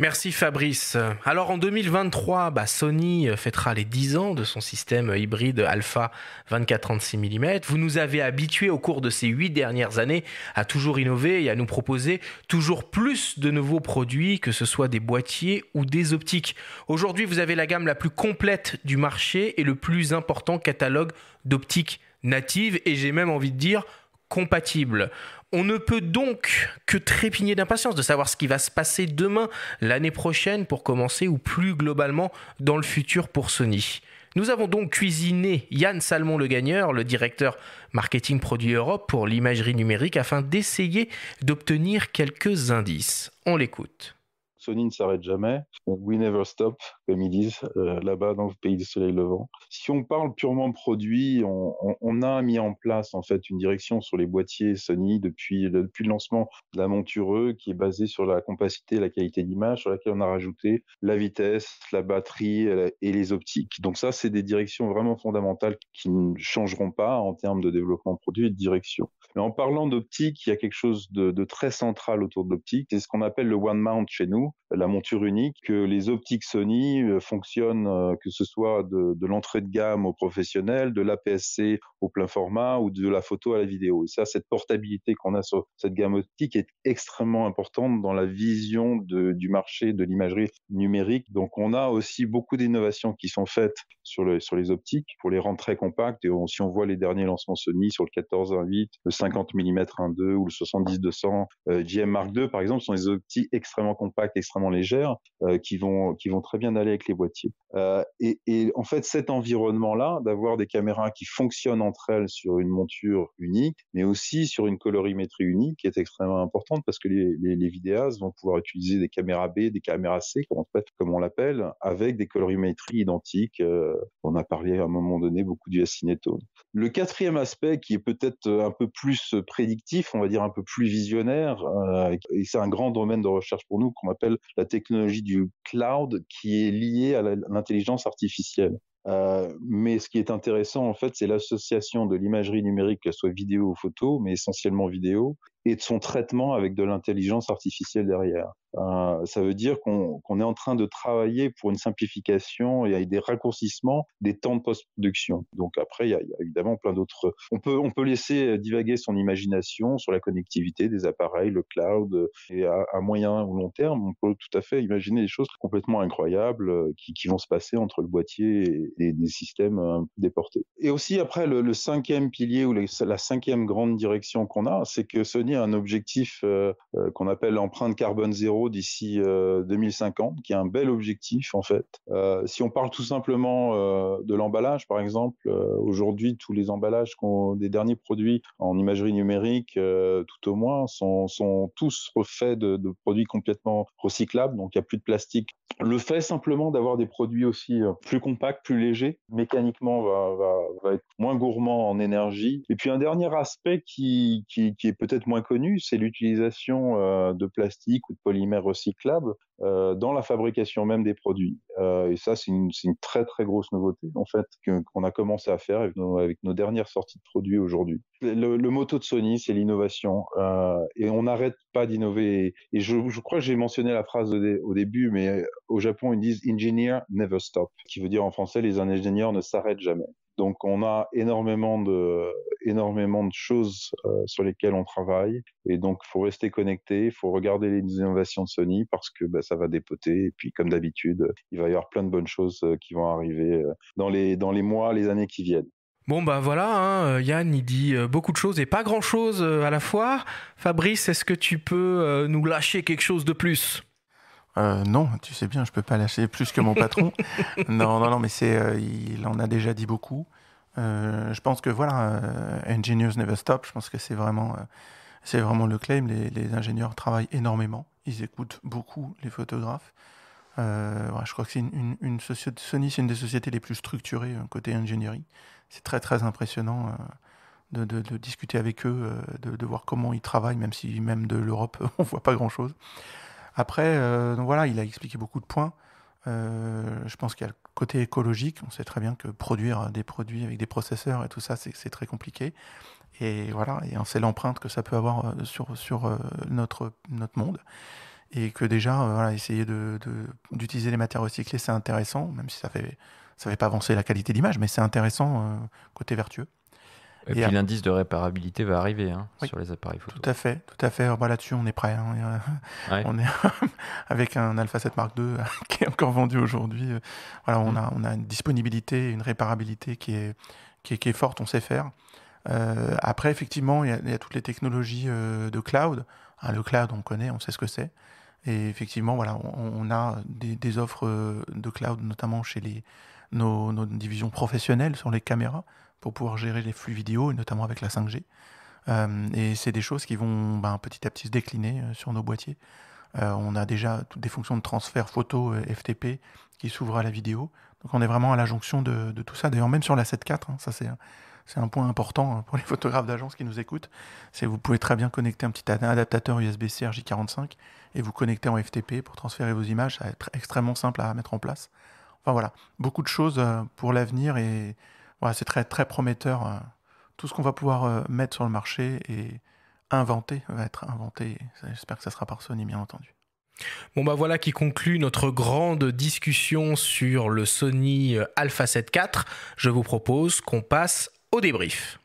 Merci Fabrice. Alors en 2023, Sony fêtera les 10 ans de son système hybride Alpha 24-36 mm. Vous nous avez habitués au cours de ces 8 dernières années à toujours innover et à nous proposer toujours plus de nouveaux produits, que ce soit des boîtiers ou des optiques. Aujourd'hui, vous avez la gamme la plus complète du marché et le plus important catalogue d'optiques natives et j'ai même envie de dire compatibles. On ne peut donc que trépigner d'impatience de savoir ce qui va se passer demain, l'année prochaine pour commencer, ou plus globalement dans le futur pour Sony. Nous avons donc cuisiné Yann Salmon Le Gagneur, le directeur marketing produit Europe pour l'imagerie numérique, afin d'essayer d'obtenir quelques indices. On l'écoute. Sony ne s'arrête jamais. We never stop, comme ils disent là-bas dans le pays du soleil levant. Si on parle purement produit, on a mis en place en fait une direction sur les boîtiers Sony depuis le lancement de la monture E, qui est basée sur la compacité et la qualité d'image, sur laquelle on a rajouté la vitesse, la batterie et les optiques. Donc ça, c'est des directions vraiment fondamentales qui ne changeront pas en termes de développement produit et de direction. Mais en parlant d'optique, il y a quelque chose de très central autour de l'optique. C'est ce qu'on appelle le one mount chez nous, la monture unique, que les optiques Sony Sony fonctionne, que ce soit de l'entrée de gamme au professionnel, de l'APS-C au plein format ou de la photo à la vidéo. Et ça, cette portabilité qu'on a sur cette gamme optique est extrêmement importante dans la vision du marché de l'imagerie numérique. Donc, on a aussi beaucoup d'innovations qui sont faites sur les optiques pour les rendre très compactes. Et si on voit les derniers lancements Sony sur le 14-1.8, le 50 mm 1.2 ou le 70-200 GM Mark II, par exemple, sont des optiques extrêmement compactes, extrêmement légères, qui vont très bien aller avec les boîtiers. Et en fait, cet environnement-là, d'avoir des caméras qui fonctionnent entre elles sur une monture unique, mais aussi sur une colorimétrie unique, est extrêmement importante parce que les vidéastes vont pouvoir utiliser des caméras B, des caméras C, comme on l'appelle, avec des colorimétries identiques. On a parlé à un moment donné beaucoup du S-Cinétone. Le quatrième aspect, qui est peut-être un peu plus prédictif, on va dire un peu plus visionnaire, et c'est un grand domaine de recherche pour nous, qu'on appelle la technologie du cloud, qui est liée à l'intelligence artificielle. Mais ce qui est intéressant, en fait, c'est l'association de l'imagerie numérique, qu'elle soit vidéo ou photo, mais essentiellement vidéo, et de son traitement avec de l'intelligence artificielle derrière. Ça veut dire qu'on est en train de travailler pour une simplification et des raccourcissements des temps de post-production. Donc après, il y a évidemment plein d'autres... On peut laisser divaguer son imagination sur la connectivité des appareils, le cloud, et à moyen ou long terme, on peut tout à fait imaginer des choses complètement incroyables qui vont se passer entre le boîtier et des systèmes un peu déportés. Et aussi après, le cinquième pilier ou la cinquième grande direction qu'on a, c'est que Sony a un objectif qu'on appelle l'empreinte carbone zéro d'ici 2050, qui est un bel objectif en fait. Si on parle tout simplement de l'emballage, par exemple, aujourd'hui tous les emballages des derniers produits en imagerie numérique, tout au moins, sont tous refaits de produits complètement recyclables, donc il n'y a plus de plastique. Le fait simplement d'avoir des produits aussi plus compacts, plus légers, mécaniquement va être moins gourmand en énergie. Et puis un dernier aspect qui est peut-être moins connu, c'est l'utilisation de plastique ou de polymères recyclables dans la fabrication même des produits. Et ça, c'est une très très grosse nouveauté en fait qu'on a commencé à faire avec nos dernières sorties de produits aujourd'hui. Le motto de Sony, c'est l'innovation, et on n'arrête pas d'innover. Et je crois que j'ai mentionné la phrase au début, mais au Japon ils disent "Engineer never stop", qui veut dire en français les ingénieurs ne s'arrêtent jamais. Donc on a énormément de choses sur lesquelles on travaille, et donc il faut rester connecté, il faut regarder les innovations de Sony parce que ça va dépoter, et puis comme d'habitude, il va y avoir plein de bonnes choses qui vont arriver dans les mois, les années qui viennent. Bon bah voilà, hein, Yann il dit beaucoup de choses et pas grand chose à la fois. Fabrice, est-ce que tu peux nous lâcher quelque chose de plus ? Non, tu sais bien, je peux pas lâcher plus que mon patron. Non, mais il en a déjà dit beaucoup. Je pense que voilà, engineers never stop. Je pense que c'est vraiment le claim. Les ingénieurs travaillent énormément. Ils écoutent beaucoup les photographes. Voilà, je crois que c'est une société. Sony, c'est une des sociétés les plus structurées côté ingénierie. C'est très très impressionnant de discuter avec eux, de voir comment ils travaillent, même si même de l'Europe on voit pas grand chose. Après, donc voilà, il a expliqué beaucoup de points. Je pense qu'il y a le côté écologique. On sait très bien que produire des produits avec des processeurs et tout ça, c'est très compliqué. Et voilà, et on sait l'empreinte que ça peut avoir sur notre monde. Et que déjà, voilà, essayer d'utiliser les matières recyclées, c'est intéressant, même si ça fait pas avancer la qualité d'image, mais c'est intéressant côté vertueux. Et puis l'indice de réparabilité va arriver oui, sur les appareils photo. Tout à fait. Là-dessus, on est prêt. Ouais. On est avec un Alpha 7 Mark II qui est encore vendu aujourd'hui. Voilà, on a une disponibilité, une réparabilité qui est forte, on sait faire. Après, effectivement, il y a toutes les technologies de cloud. Le cloud, on connaît, on sait ce que c'est. Et effectivement, voilà, on a des offres de cloud, notamment chez nos divisions professionnelles sur les caméras, pour pouvoir gérer les flux vidéo, et notamment avec la 5G. Et c'est des choses qui vont petit à petit se décliner sur nos boîtiers. On a déjà toutes des fonctions de transfert photo FTP qui s'ouvrent à la vidéo. Donc on est vraiment à la jonction de tout ça. D'ailleurs, même sur la 7.4, ça c'est un point important pour les photographes d'agence qui nous écoutent. C'est que vous pouvez très bien connecter un petit adaptateur USB-C RJ45 et vous connecter en FTP pour transférer vos images. Ça va être extrêmement simple à mettre en place. Enfin voilà, beaucoup de choses pour l'avenir, et voilà, c'est très, très prometteur. Tout ce qu'on va pouvoir mettre sur le marché et inventer va être inventé. J'espère que ça sera par Sony, bien entendu. Bon bah voilà qui conclut notre grande discussion sur le Sony Alpha 7 IV. Je vous propose qu'on passe au débrief.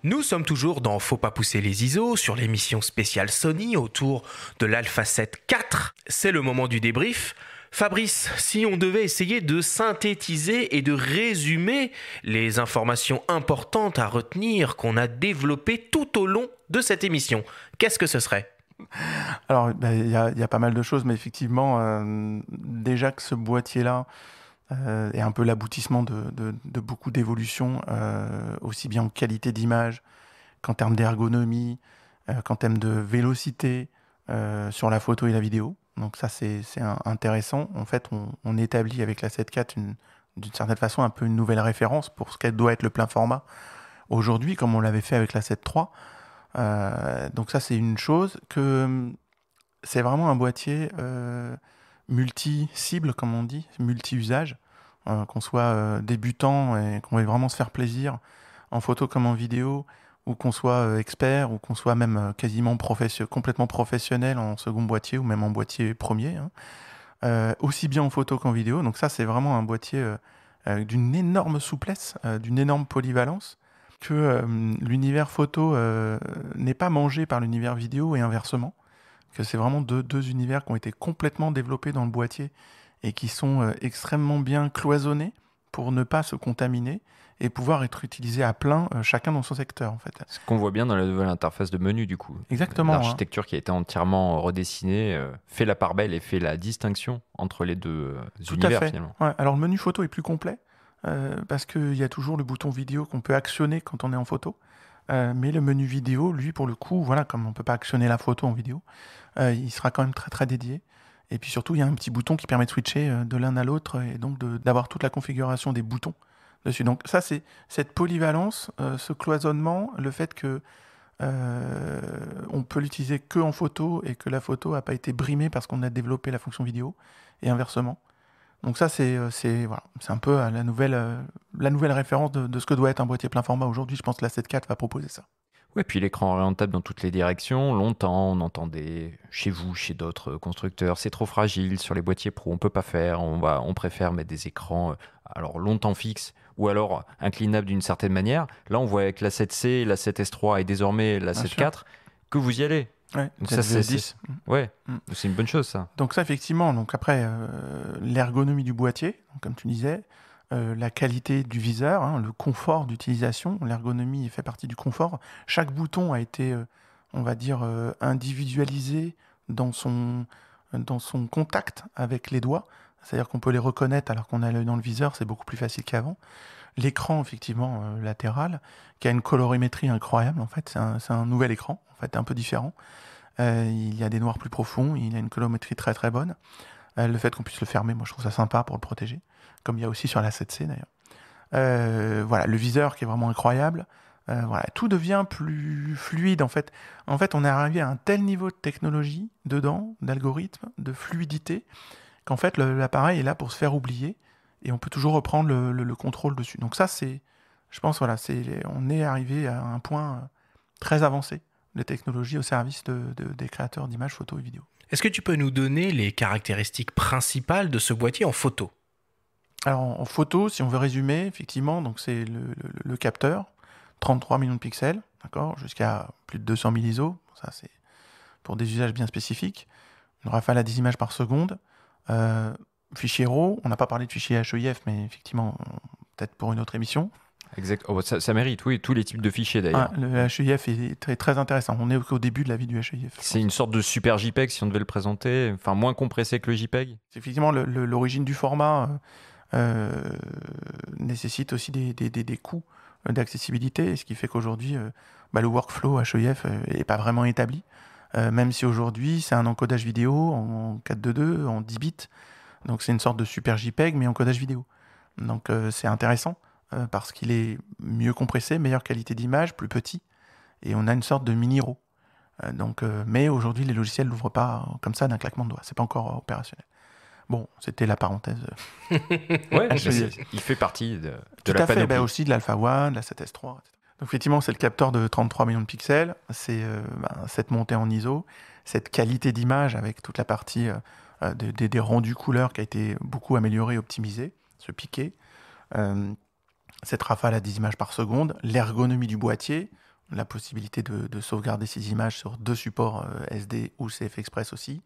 Nous sommes toujours dans Faut pas pousser les ISO sur l'émission spéciale Sony autour de l'Alpha 7 IV. C'est le moment du débrief. Fabrice, si on devait essayer de synthétiser et de résumer les informations importantes à retenir qu'on a développées tout au long de cette émission, qu'est-ce que ce serait ? Alors, il y a pas mal de choses, mais effectivement, déjà que ce boîtier-là est un peu l'aboutissement de beaucoup d'évolutions, aussi bien en qualité d'image qu'en termes d'ergonomie, qu'en termes de vélocité sur la photo et la vidéo. Donc ça, c'est intéressant. En fait, on établit avec la 7 IV d'une certaine façon un peu une nouvelle référence pour ce qu'elle doit être le plein format aujourd'hui, comme on l'avait fait avec la 7 III. Donc ça, c'est une chose que c'est vraiment un boîtier multi-cible, comme on dit, multi-usage, qu'on soit débutant et qu'on veuille vraiment se faire plaisir en photo comme en vidéo, ou qu'on soit expert, ou qu'on soit même quasiment complètement professionnel en second boîtier, ou même en boîtier premier, aussi bien en photo qu'en vidéo. Donc ça, c'est vraiment un boîtier d'une énorme souplesse, d'une énorme polyvalence, que l'univers photo n'est pas mangé par l'univers vidéo et inversement, que c'est vraiment deux univers qui ont été complètement développés dans le boîtier et qui sont extrêmement bien cloisonnés pour ne pas se contaminer et pouvoir être utilisés à plein, chacun dans son secteur en fait. Ce qu'on voit bien dans la nouvelle interface de menu du coup. Exactement. L'architecture qui a été entièrement redessinée fait la part belle et fait la distinction entre les deux univers finalement. Ouais, alors le menu photo est plus complet parce qu'il y a toujours le bouton vidéo qu'on peut actionner quand on est en photo. Mais le menu vidéo, lui, pour le coup, voilà, comme on ne peut pas actionner la photo en vidéo, il sera quand même très très dédié. Et puis surtout, il y a un petit bouton qui permet de switcher de l'un à l'autre et donc d'avoir toute la configuration des boutons dessus. Donc ça, c'est cette polyvalence, ce cloisonnement, le fait que on peut l'utiliser que en photo et que la photo n'a pas été brimée parce qu'on a développé la fonction vidéo et inversement. Donc ça, c'est un peu la nouvelle référence de ce que doit être un boîtier plein format aujourd'hui. Je pense que la 7 IV va proposer ça. Oui, puis l'écran orientable dans toutes les directions. Longtemps, on entendait chez vous, chez d'autres constructeurs, c'est trop fragile sur les boîtiers pro, on peut pas faire. On préfère mettre des écrans alors longtemps fixes ou alors inclinables d'une certaine manière. Là, on voit avec la 7C, la 7S3 et désormais la 7 IV que vous y allez. Ouais, donc ça, c'est 10. Ouais, c'est une bonne chose ça. Donc ça, effectivement, donc après l'ergonomie du boîtier, donc, comme tu disais, la qualité du viseur, le confort d'utilisation, l'ergonomie fait partie du confort. Chaque bouton a été, on va dire, individualisé dans son contact avec les doigts. C'est-à-dire qu'on peut les reconnaître alors qu'on a l'œil dans le viseur, c'est beaucoup plus facile qu'avant. L'écran, effectivement, latéral, qui a une colorimétrie incroyable, en fait, c'est un nouvel écran, en fait, un peu différent. Il y a des noirs plus profonds, il a une colorimétrie très très bonne. Le fait qu'on puisse le fermer, moi je trouve ça sympa pour le protéger, comme il y a aussi sur la 7C d'ailleurs. Voilà, le viseur qui est vraiment incroyable. Voilà, tout devient plus fluide en fait. En fait, on est arrivé à un tel niveau de technologie dedans, d'algorithme, de fluidité, qu'en fait l'appareil est là pour se faire oublier et on peut toujours reprendre le contrôle dessus. Donc ça, je pense, voilà, on est arrivé à un point très avancé de technologie au service des créateurs d'images, photos et vidéos. Est-ce que tu peux nous donner les caractéristiques principales de ce boîtier en photo ? Alors en photo, si on veut résumer, effectivement, donc c'est le capteur, 33 millions de pixels, d'accord, jusqu'à plus de 200 000 ISO, ça c'est pour des usages bien spécifiques, une rafale à 10 images par seconde, fichier RAW, on n'a pas parlé de fichier HEIF, mais effectivement, peut-être pour une autre émission. Exact. Oh, ça mérite, oui, tous les types de fichiers d'ailleurs. Le HEIF est très, très intéressant. On est au début de la vie du HEIF. C'est une sorte de super JPEG si on devait le présenter, enfin moins compressé que le JPEG. Effectivement, l'origine du format nécessite aussi des coûts d'accessibilité, ce qui fait qu'aujourd'hui, le workflow HEIF n'est pas vraiment établi, même si aujourd'hui c'est un encodage vidéo en 4:2, en 10 bits. Donc c'est une sorte de super JPEG, mais encodage vidéo. Donc c'est intéressant. Parce qu'il est mieux compressé, meilleure qualité d'image, plus petit, et on a une sorte de mini-RAW. Mais aujourd'hui, les logiciels ne l'ouvrent pas comme ça d'un claquement de doigts. C'est pas encore opérationnel. Bon, c'était la parenthèse. Ouais, il fait partie de Tout la à fait, panoplie. aussi de l'Alpha One, de la 7S3, etc. Donc effectivement, c'est le capteur de 33 millions de pixels, c'est cette montée en ISO, cette qualité d'image avec toute la partie des rendus couleurs qui a été beaucoup améliorée et optimisée, ce piqué, cette rafale à 10 images par seconde, l'ergonomie du boîtier, la possibilité de sauvegarder ces images sur 2 supports SD ou CF Express aussi.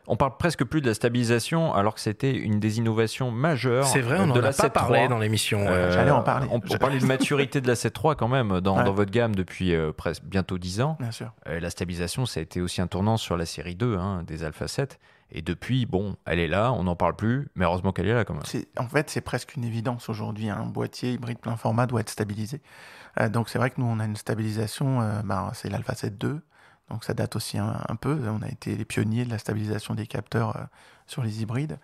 On parle presque plus de la stabilisation alors que c'était une des innovations majeures. C'est vrai, on de n'en la a pas 7.3. parlé dans l'émission. J'allais en parler. On parlait de maturité de la 7.3 quand même dans Ouais. votre gamme depuis presque bientôt 10 ans. Bien sûr. La stabilisation, ça a été aussi un tournant sur la série 2 des Alpha 7. Et depuis, bon, elle est là, on n'en parle plus, mais heureusement qu'elle est là quand même. En fait, c'est presque une évidence aujourd'hui. Un boîtier hybride plein format doit être stabilisé. Donc c'est vrai que nous, on a une stabilisation, c'est l'Alpha 7 II. Donc ça date aussi un peu. On a été les pionniers de la stabilisation des capteurs sur les hybrides.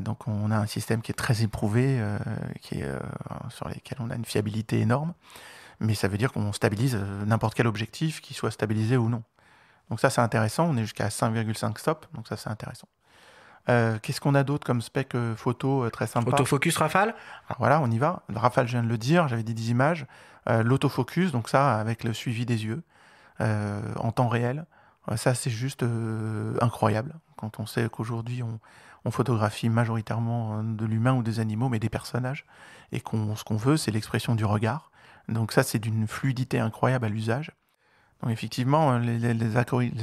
Donc on a un système qui est très éprouvé, sur lequel on a une fiabilité énorme. Mais ça veut dire qu'on stabilise n'importe quel objectif, qu'il soit stabilisé ou non. Donc ça, c'est intéressant. On est jusqu'à 5,5 stop. Donc ça, c'est intéressant. Qu'est-ce qu'on a d'autre comme spec photo très sympa? Autofocus rafale? Alors voilà, on y va. Le rafale, je viens de le dire. J'avais dit 10 images. L'autofocus, donc ça, avec le suivi des yeux. En temps réel. Ça, c'est juste incroyable. Quand on sait qu'aujourd'hui, on photographie majoritairement de l'humain ou des animaux, mais des personnages, et ce qu'on veut, c'est l'expression du regard. Donc ça, c'est d'une fluidité incroyable à l'usage. Donc effectivement, les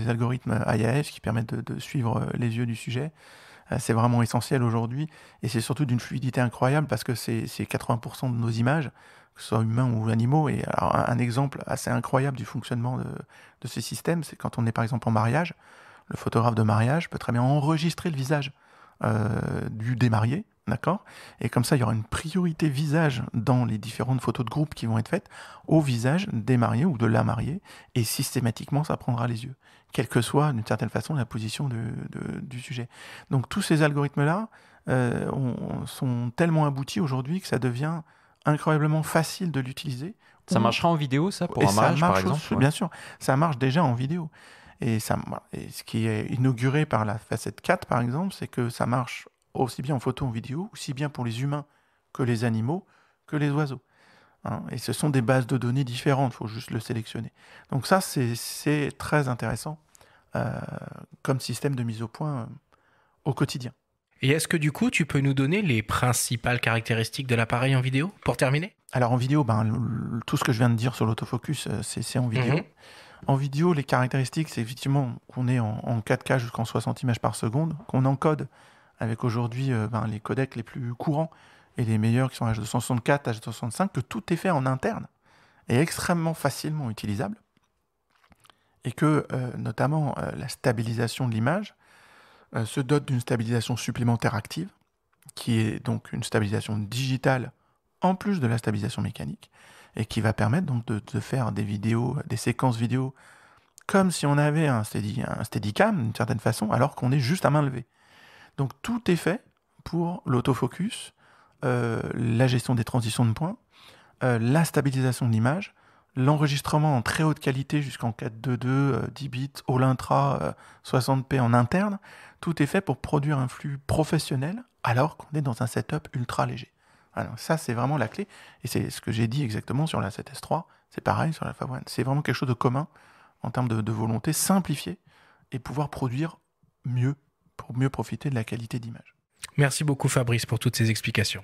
algorithmes IAS qui permettent de suivre les yeux du sujet, c'est vraiment essentiel aujourd'hui. Et c'est surtout d'une fluidité incroyable parce que c'est 80% de nos images, que ce soit humains ou animaux. Et alors, un exemple assez incroyable du fonctionnement de ces systèmes, c'est quand on est par exemple en mariage, le photographe de mariage peut très bien enregistrer le visage des mariés, d'accord? Et comme ça, il y aura une priorité visage dans les différentes photos de groupe qui vont être faites au visage des mariés ou de la mariée, et systématiquement, ça prendra les yeux, quelle que soit, d'une certaine façon, la position du sujet. Donc tous ces algorithmes-là sont tellement aboutis aujourd'hui que ça devient incroyablement facile de l'utiliser. Ça marchera en vidéo, ça, pour un mariage, par exemple? Bien sûr, ça marche déjà en vidéo. Et ce qui est inauguré par la facette 4, par exemple, c'est que ça marche aussi bien en photo, en vidéo, aussi bien pour les humains que les animaux, que les oiseaux. Et ce sont des bases de données différentes, il faut juste le sélectionner. Donc ça, c'est très intéressant comme système de mise au point au quotidien. Et est-ce que du coup, tu peux nous donner les principales caractéristiques de l'appareil en vidéo, pour terminer? Alors en vidéo, tout ce que je viens de dire sur l'autofocus, c'est en vidéo. En vidéo, les caractéristiques, c'est effectivement qu'on est en 4K jusqu'en 60 images par seconde, qu'on encode avec aujourd'hui les codecs les plus courants et les meilleurs qui sont H264, H265, que tout est fait en interne et extrêmement facilement utilisable. Et que notamment la stabilisation de l'image se dote d'une stabilisation supplémentaire active, qui est donc une stabilisation digitale en plus de la stabilisation mécanique, et qui va permettre donc de faire des vidéos, des séquences vidéo, comme si on avait un Steadicam d'une certaine façon, alors qu'on est juste à main levée. Donc tout est fait pour l'autofocus, la gestion des transitions de points, la stabilisation de l'image, l'enregistrement en très haute qualité jusqu'en 4.2.2, 10 bits, all intra, 60p en interne. Tout est fait pour produire un flux professionnel alors qu'on est dans un setup ultra léger. Alors ça, c'est vraiment la clé. Et c'est ce que j'ai dit exactement sur la 7S3. C'est pareil sur l'Alpha One. C'est vraiment quelque chose de commun en termes de volonté, simplifier et pouvoir produire mieux pour mieux profiter de la qualité d'image. Merci beaucoup Fabrice pour toutes ces explications.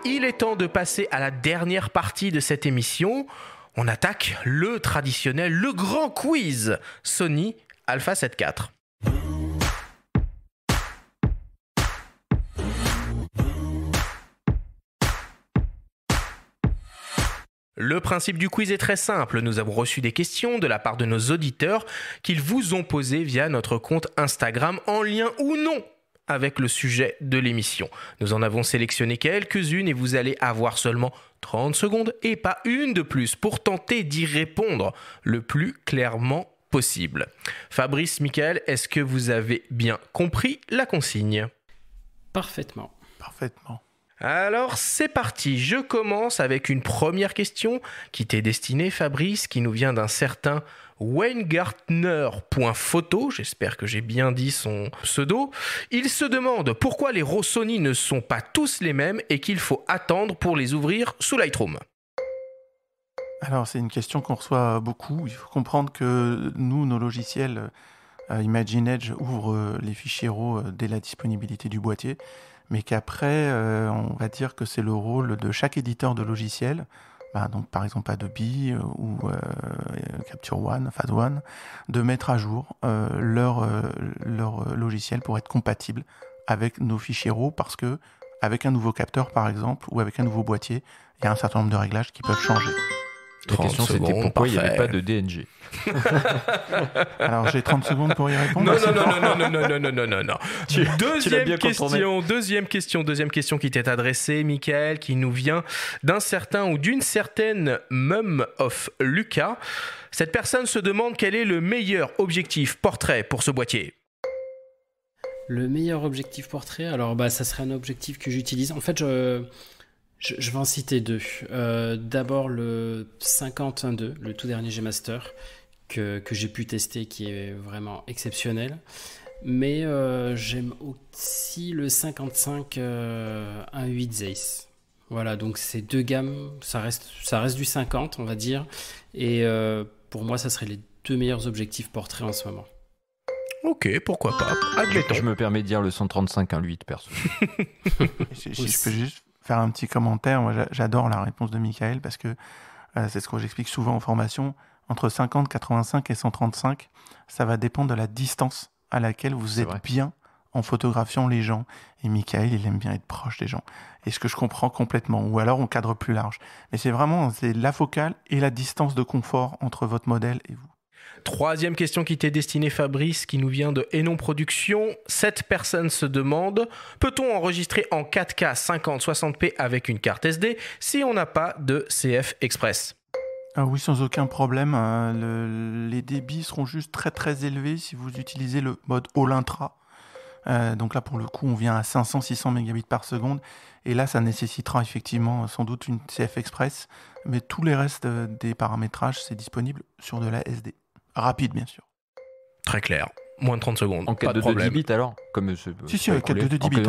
Il est temps de passer à la dernière partie de cette émission. On attaque le traditionnel, le grand quiz Sony Alpha 7 IV. Le principe du quiz est très simple. Nous avons reçu des questions de la part de nos auditeurs qu'ils vous ont posées via notre compte Instagram en lien ou non avec le sujet de l'émission. Nous en avons sélectionné quelques-unes et vous allez avoir seulement 30 secondes et pas une de plus pour tenter d'y répondre le plus clairement possible. Fabrice, Michael, est-ce que vous avez bien compris la consigne ? Parfaitement. Parfaitement. Alors c'est parti, je commence avec une première question qui t'est destinée Fabrice, qui nous vient d'un certain Weingartner.photo, j'espère que j'ai bien dit son pseudo. Il se demande pourquoi les RAW Sony ne sont pas tous les mêmes et qu'il faut attendre pour les ouvrir sous Lightroom. Alors, c'est une question qu'on reçoit beaucoup. Il faut comprendre que nous, nos logiciels, Imagine Edge ouvre les fichiers RAW dès la disponibilité du boîtier, mais qu'après, on va dire que c'est le rôle de chaque éditeur de logiciel, donc par exemple Adobe ou Capture One, Phase One, de mettre à jour leur logiciel pour être compatible avec nos fichiers RAW, parce que avec un nouveau capteur par exemple, ou avec un nouveau boîtier, il y a un certain nombre de réglages qui peuvent changer. La question c'était pourquoi il n'y avait pas de DNG. Alors j'ai 30 secondes pour y répondre. Non. Deuxième question qui t'est adressée, Michael, qui nous vient d'un certain ou d'une certaine Mum of Lucas. Cette personne se demande quel est le meilleur objectif portrait pour ce boîtier. Le meilleur objectif portrait, alors ça serait un objectif que j'utilise. En fait, je vais en citer deux. D'abord le 50-1.2, le tout dernier G-Master, que j'ai pu tester, qui est vraiment exceptionnel. Mais j'aime aussi le 55 1.8 Zeiss. Voilà, donc ces deux gammes, ça reste du 50, on va dire. Et pour moi, ça serait les deux meilleurs objectifs portraits en ce moment. Ok, pourquoi pas. Admettons. Je me permets de dire le 135 1.8 perso. Si je peux juste faire un petit commentaire, moi j'adore la réponse de Michael, parce que c'est ce que j'explique souvent en formation. Entre 50, 85 et 135, ça va dépendre de la distance à laquelle vous êtes bien en photographiant les gens. Et Michael, il aime bien être proche des gens. Et ce que je comprends complètement. Ou alors on cadre plus large. Mais c'est la focale et la distance de confort entre votre modèle et vous. Troisième question qui t'est destinée, Fabrice, qui nous vient de Enon Productions. Cette personne se demande, peut-on enregistrer en 4K 50-60p avec une carte SD si on n'a pas de CF Express ? Oui, sans aucun problème. Les débits seront juste très très élevés si vous utilisez le mode All Intra. Donc là, pour le coup, on vient à 500-600 mégabits par seconde. Et là, ça nécessitera effectivement sans doute une CF Express. Mais tous les restes des paramétrages, c'est disponible sur de la SD. Rapide, bien sûr. Très clair. Moins de 30 secondes. En 4 de 2 bits alors Si, avec 4 de 2 bits.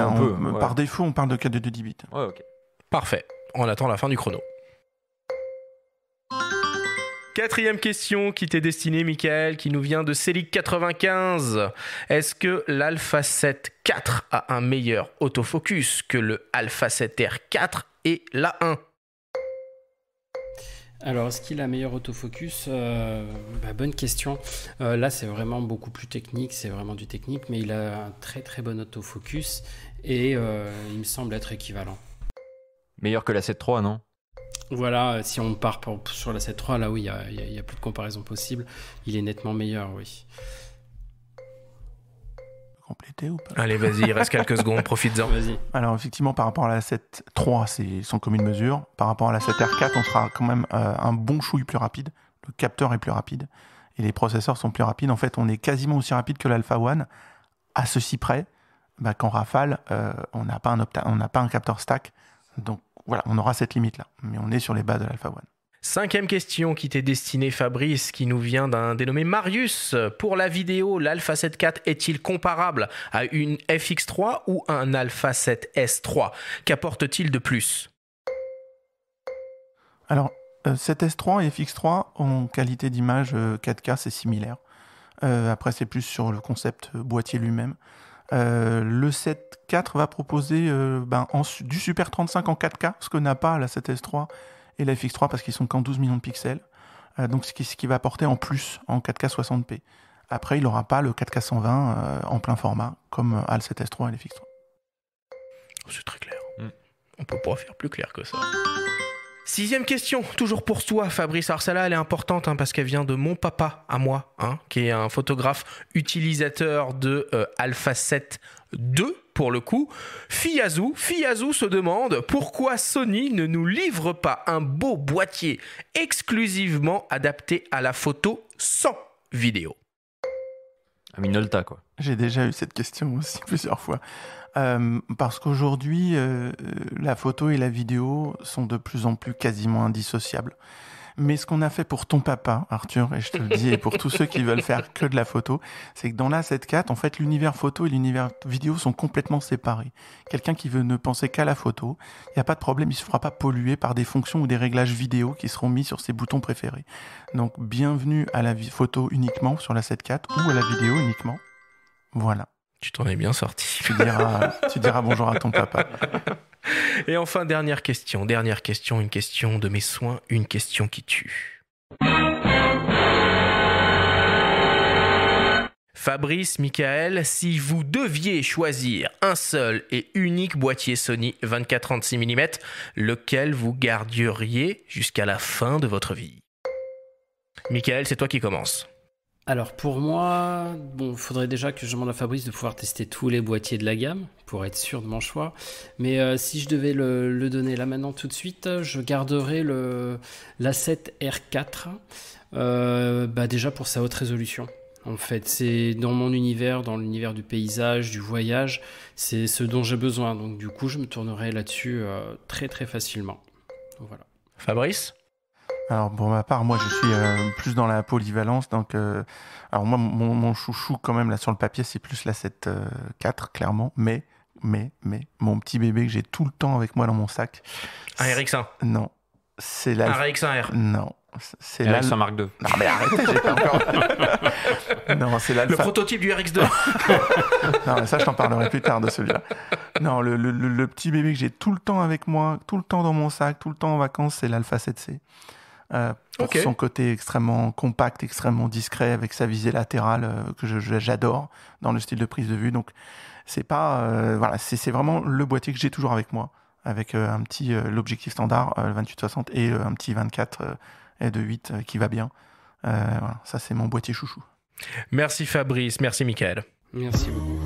Par défaut, on parle de 4 de 2 bits. Ouais, ok. Parfait. On attend la fin du chrono. Quatrième question qui t'est destinée, Michael, qui nous vient de Celic95. Est-ce que l'Alpha 7 IV a un meilleur autofocus que le Alpha 7R 4 et l'A1 ? Alors, est-ce qu'il a meilleur autofocus ? Bonne question. Là, c'est vraiment beaucoup plus technique, c'est vraiment du technique, mais il a un très très bon autofocus et il me semble être équivalent. Meilleur que la 7.3, non ? Voilà, si on part sur la 7.3, là oui, il n'y a plus de comparaison possible. Il est nettement meilleur, oui. Compléter ou pas ? Allez, vas-y, il reste quelques secondes, profites-en. Vas-y. Alors effectivement, par rapport à la 7.3, c'est sans commune mesure. Par rapport à la 7R4, on sera quand même un bon chouille plus rapide. Le capteur est plus rapide et les processeurs sont plus rapides. En fait, on est quasiment aussi rapide que l'Alpha One, à ceci près qu'en rafale, on n'a pas un capteur stack. Donc voilà, on aura cette limite-là. Mais on est sur les bas de l'Alpha One. Cinquième question qui t'est destinée, Fabrice, qui nous vient d'un dénommé Marius. Pour la vidéo, l'Alpha 7 IV est-il comparable à une FX3 ou un Alpha 7S3 ? Qu'apporte-t-il de plus ? Alors, 7S3 et FX3 en qualité d'image 4K, c'est similaire. Après, c'est plus sur le concept boîtier lui-même. Le 7.4 va proposer du Super 35 en 4K, ce que n'a pas la 7S3 et la FX3 parce qu'ils sont qu'en 12 millions de pixels. Donc ce qui va apporter en plus en 4K 60p. Après, il n'aura pas le 4K 120 en plein format comme a le 7S3 et la FX3. C'est très clair. On peut pas faire plus clair que ça. Sixième question, toujours pour toi, Fabrice. Alors celle-là, elle est importante parce qu'elle vient de mon papa à moi, qui est un photographe utilisateur de Alpha 7 II pour le coup. Fiazou se demande pourquoi Sony ne nous livre pas un beau boîtier exclusivement adapté à la photo sans vidéo. À Minolta, quoi. J'ai déjà eu cette question aussi plusieurs fois. Parce qu'aujourd'hui, la photo et la vidéo sont de plus en plus quasiment indissociables. Mais ce qu'on a fait pour ton papa, Arthur, et je te le dis, et pour tous ceux qui veulent faire que de la photo, c'est que dans l'A7 IV, en fait, l'univers photo et l'univers vidéo sont complètement séparés. Quelqu'un qui veut ne penser qu'à la photo, il n'y a pas de problème, il ne se fera pas polluer par des fonctions ou des réglages vidéo qui seront mis sur ses boutons préférés. Donc, bienvenue à la photo uniquement sur l'A7 IV ou à la vidéo uniquement. Voilà. Tu t'en es bien sorti. Tu diras bonjour à ton papa. Et enfin, dernière question, une question de mes soins, une question qui tue. Fabrice, Michael, si vous deviez choisir un seul et unique boîtier Sony 24-36 mm, lequel vous garderiez jusqu'à la fin de votre vie? Michael, c'est toi qui commences. Alors pour moi, il faudrait déjà que je demande à Fabrice de pouvoir tester tous les boîtiers de la gamme pour être sûr de mon choix. Mais si je devais le donner là maintenant tout de suite, je garderais l'A7R4 déjà pour sa haute résolution. En fait, c'est dans mon univers, dans l'univers du paysage, du voyage, c'est ce dont j'ai besoin. Donc du coup, je me tournerai là-dessus très très facilement. Voilà. Fabrice ? Alors pour ma part, moi je suis plus dans la polyvalence, donc alors moi mon chouchou quand même là sur le papier c'est plus la 7 IV clairement, mais mon petit bébé que j'ai tout le temps avec moi dans mon sac. Un RX1. Non, c'est la. Un RX1R. Non, c'est la. RX1 Mark II. Non mais arrêtez, j'ai pas encore. Non, c'est l'Alpha. Le prototype du RX2. Non, mais ça je t'en parlerai plus tard de celui-là. Non, le petit bébé que j'ai tout le temps avec moi, tout le temps dans mon sac, tout le temps en vacances, c'est l'Alpha 7C. Pour son côté extrêmement compact, extrêmement discret, avec sa visée latérale que j'adore dans le style de prise de vue. Donc c'est pas voilà, c'est vraiment le boîtier que j'ai toujours avec moi, avec un petit l'objectif standard le 28-60 et un petit 24 de 8 qui va bien. Voilà, ça c'est mon boîtier chouchou. Merci Fabrice, merci Michael. Merci beaucoup.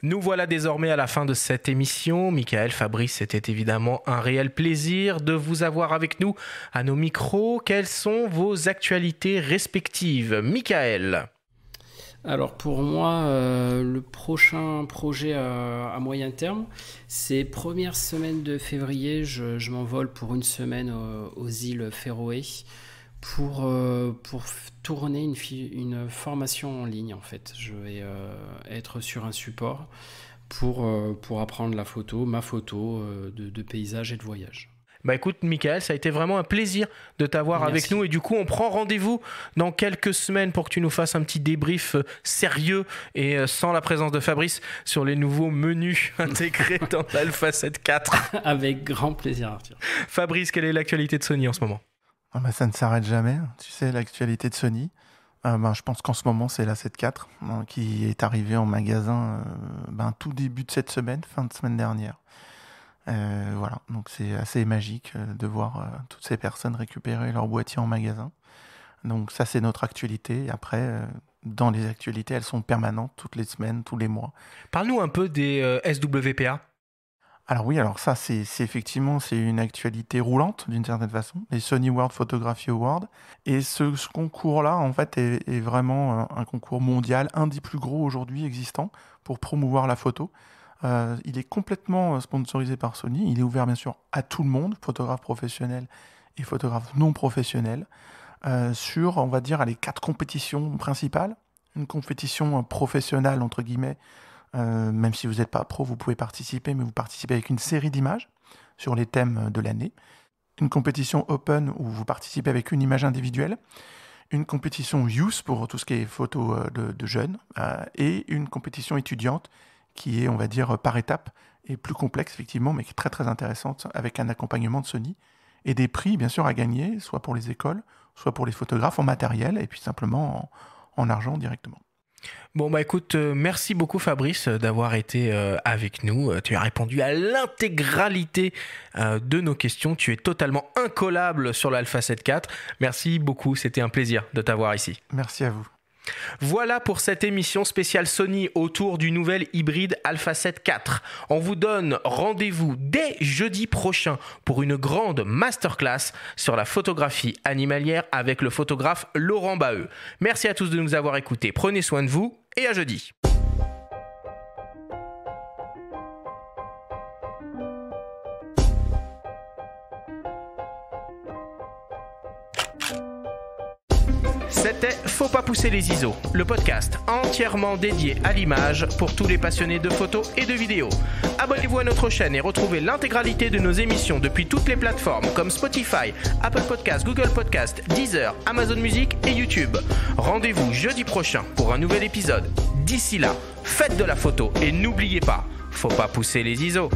Nous voilà désormais à la fin de cette émission. Michael, Fabrice, c'était évidemment un réel plaisir de vous avoir avec nous à nos micros. Quelles sont vos actualités respectives? Michael? Alors pour moi, le prochain projet à moyen terme, c'est première semaine de février, je m'envole pour une semaine aux îles Féroé pour tourner une formation en ligne en fait. Je vais être sur un support pour apprendre la photo, ma photo de paysage et de voyage. Bah écoute Michael, ça a été vraiment un plaisir de t'avoir avec nous et du coup on prend rendez-vous dans quelques semaines pour que tu nous fasses un petit débrief sérieux et sans la présence de Fabrice sur les nouveaux menus intégrés dans l'Alpha 7 IV. Avec grand plaisir Arthur. Fabrice, quelle est l'actualité de Sony en ce moment? Ça ne s'arrête jamais, tu sais, l'actualité de Sony. Je pense qu'en ce moment, c'est la 7 IV qui est arrivée en magasin tout début de cette semaine, fin de semaine dernière. Voilà, donc c'est assez magique de voir toutes ces personnes récupérer leur boîtier en magasin. Donc ça, c'est notre actualité. Et après, dans les actualités, elles sont permanentes toutes les semaines, tous les mois. Parle-nous un peu des SWPA. Alors oui, alors ça, c'est effectivement c'est une actualité roulante d'une certaine façon, les Sony World Photography Awards. Et ce concours-là, en fait, est vraiment un concours mondial, un des plus gros aujourd'hui existants pour promouvoir la photo. Il est complètement sponsorisé par Sony. Il est ouvert bien sûr à tout le monde, photographes professionnels et photographes non professionnels, sur, on va dire, les 4 compétitions principales. Une compétition professionnelle, entre guillemets, même si vous n'êtes pas pro, vous pouvez participer, mais vous participez avec une série d'images sur les thèmes de l'année. Une compétition open où vous participez avec une image individuelle. Une compétition youth pour tout ce qui est photo de jeunes. Et une compétition étudiante qui est, on va dire, par étape, et plus complexe, effectivement, mais qui est très, très intéressante, avec un accompagnement de Sony, et des prix, bien sûr, à gagner, soit pour les écoles, soit pour les photographes, en matériel, et puis simplement en argent directement. Bon, bah écoute, merci beaucoup Fabrice d'avoir été avec nous. Tu as répondu à l'intégralité de nos questions. Tu es totalement incollable sur l'Alpha 7 IV. Merci beaucoup, c'était un plaisir de t'avoir ici. Merci à vous. Voilà pour cette émission spéciale Sony autour du nouvel hybride Alpha 7 IV. On vous donne rendez-vous dès jeudi prochain pour une grande masterclass sur la photographie animalière avec le photographe Laurent Baheux. Merci à tous de nous avoir écoutés. Prenez soin de vous et à jeudi. C'était Faut pas pousser les ISO, le podcast entièrement dédié à l'image pour tous les passionnés de photos et de vidéos. Abonnez-vous à notre chaîne et retrouvez l'intégralité de nos émissions depuis toutes les plateformes comme Spotify, Apple Podcasts, Google Podcasts, Deezer, Amazon Music et YouTube. Rendez-vous jeudi prochain pour un nouvel épisode. D'ici là, faites de la photo et n'oubliez pas, faut pas pousser les ISO.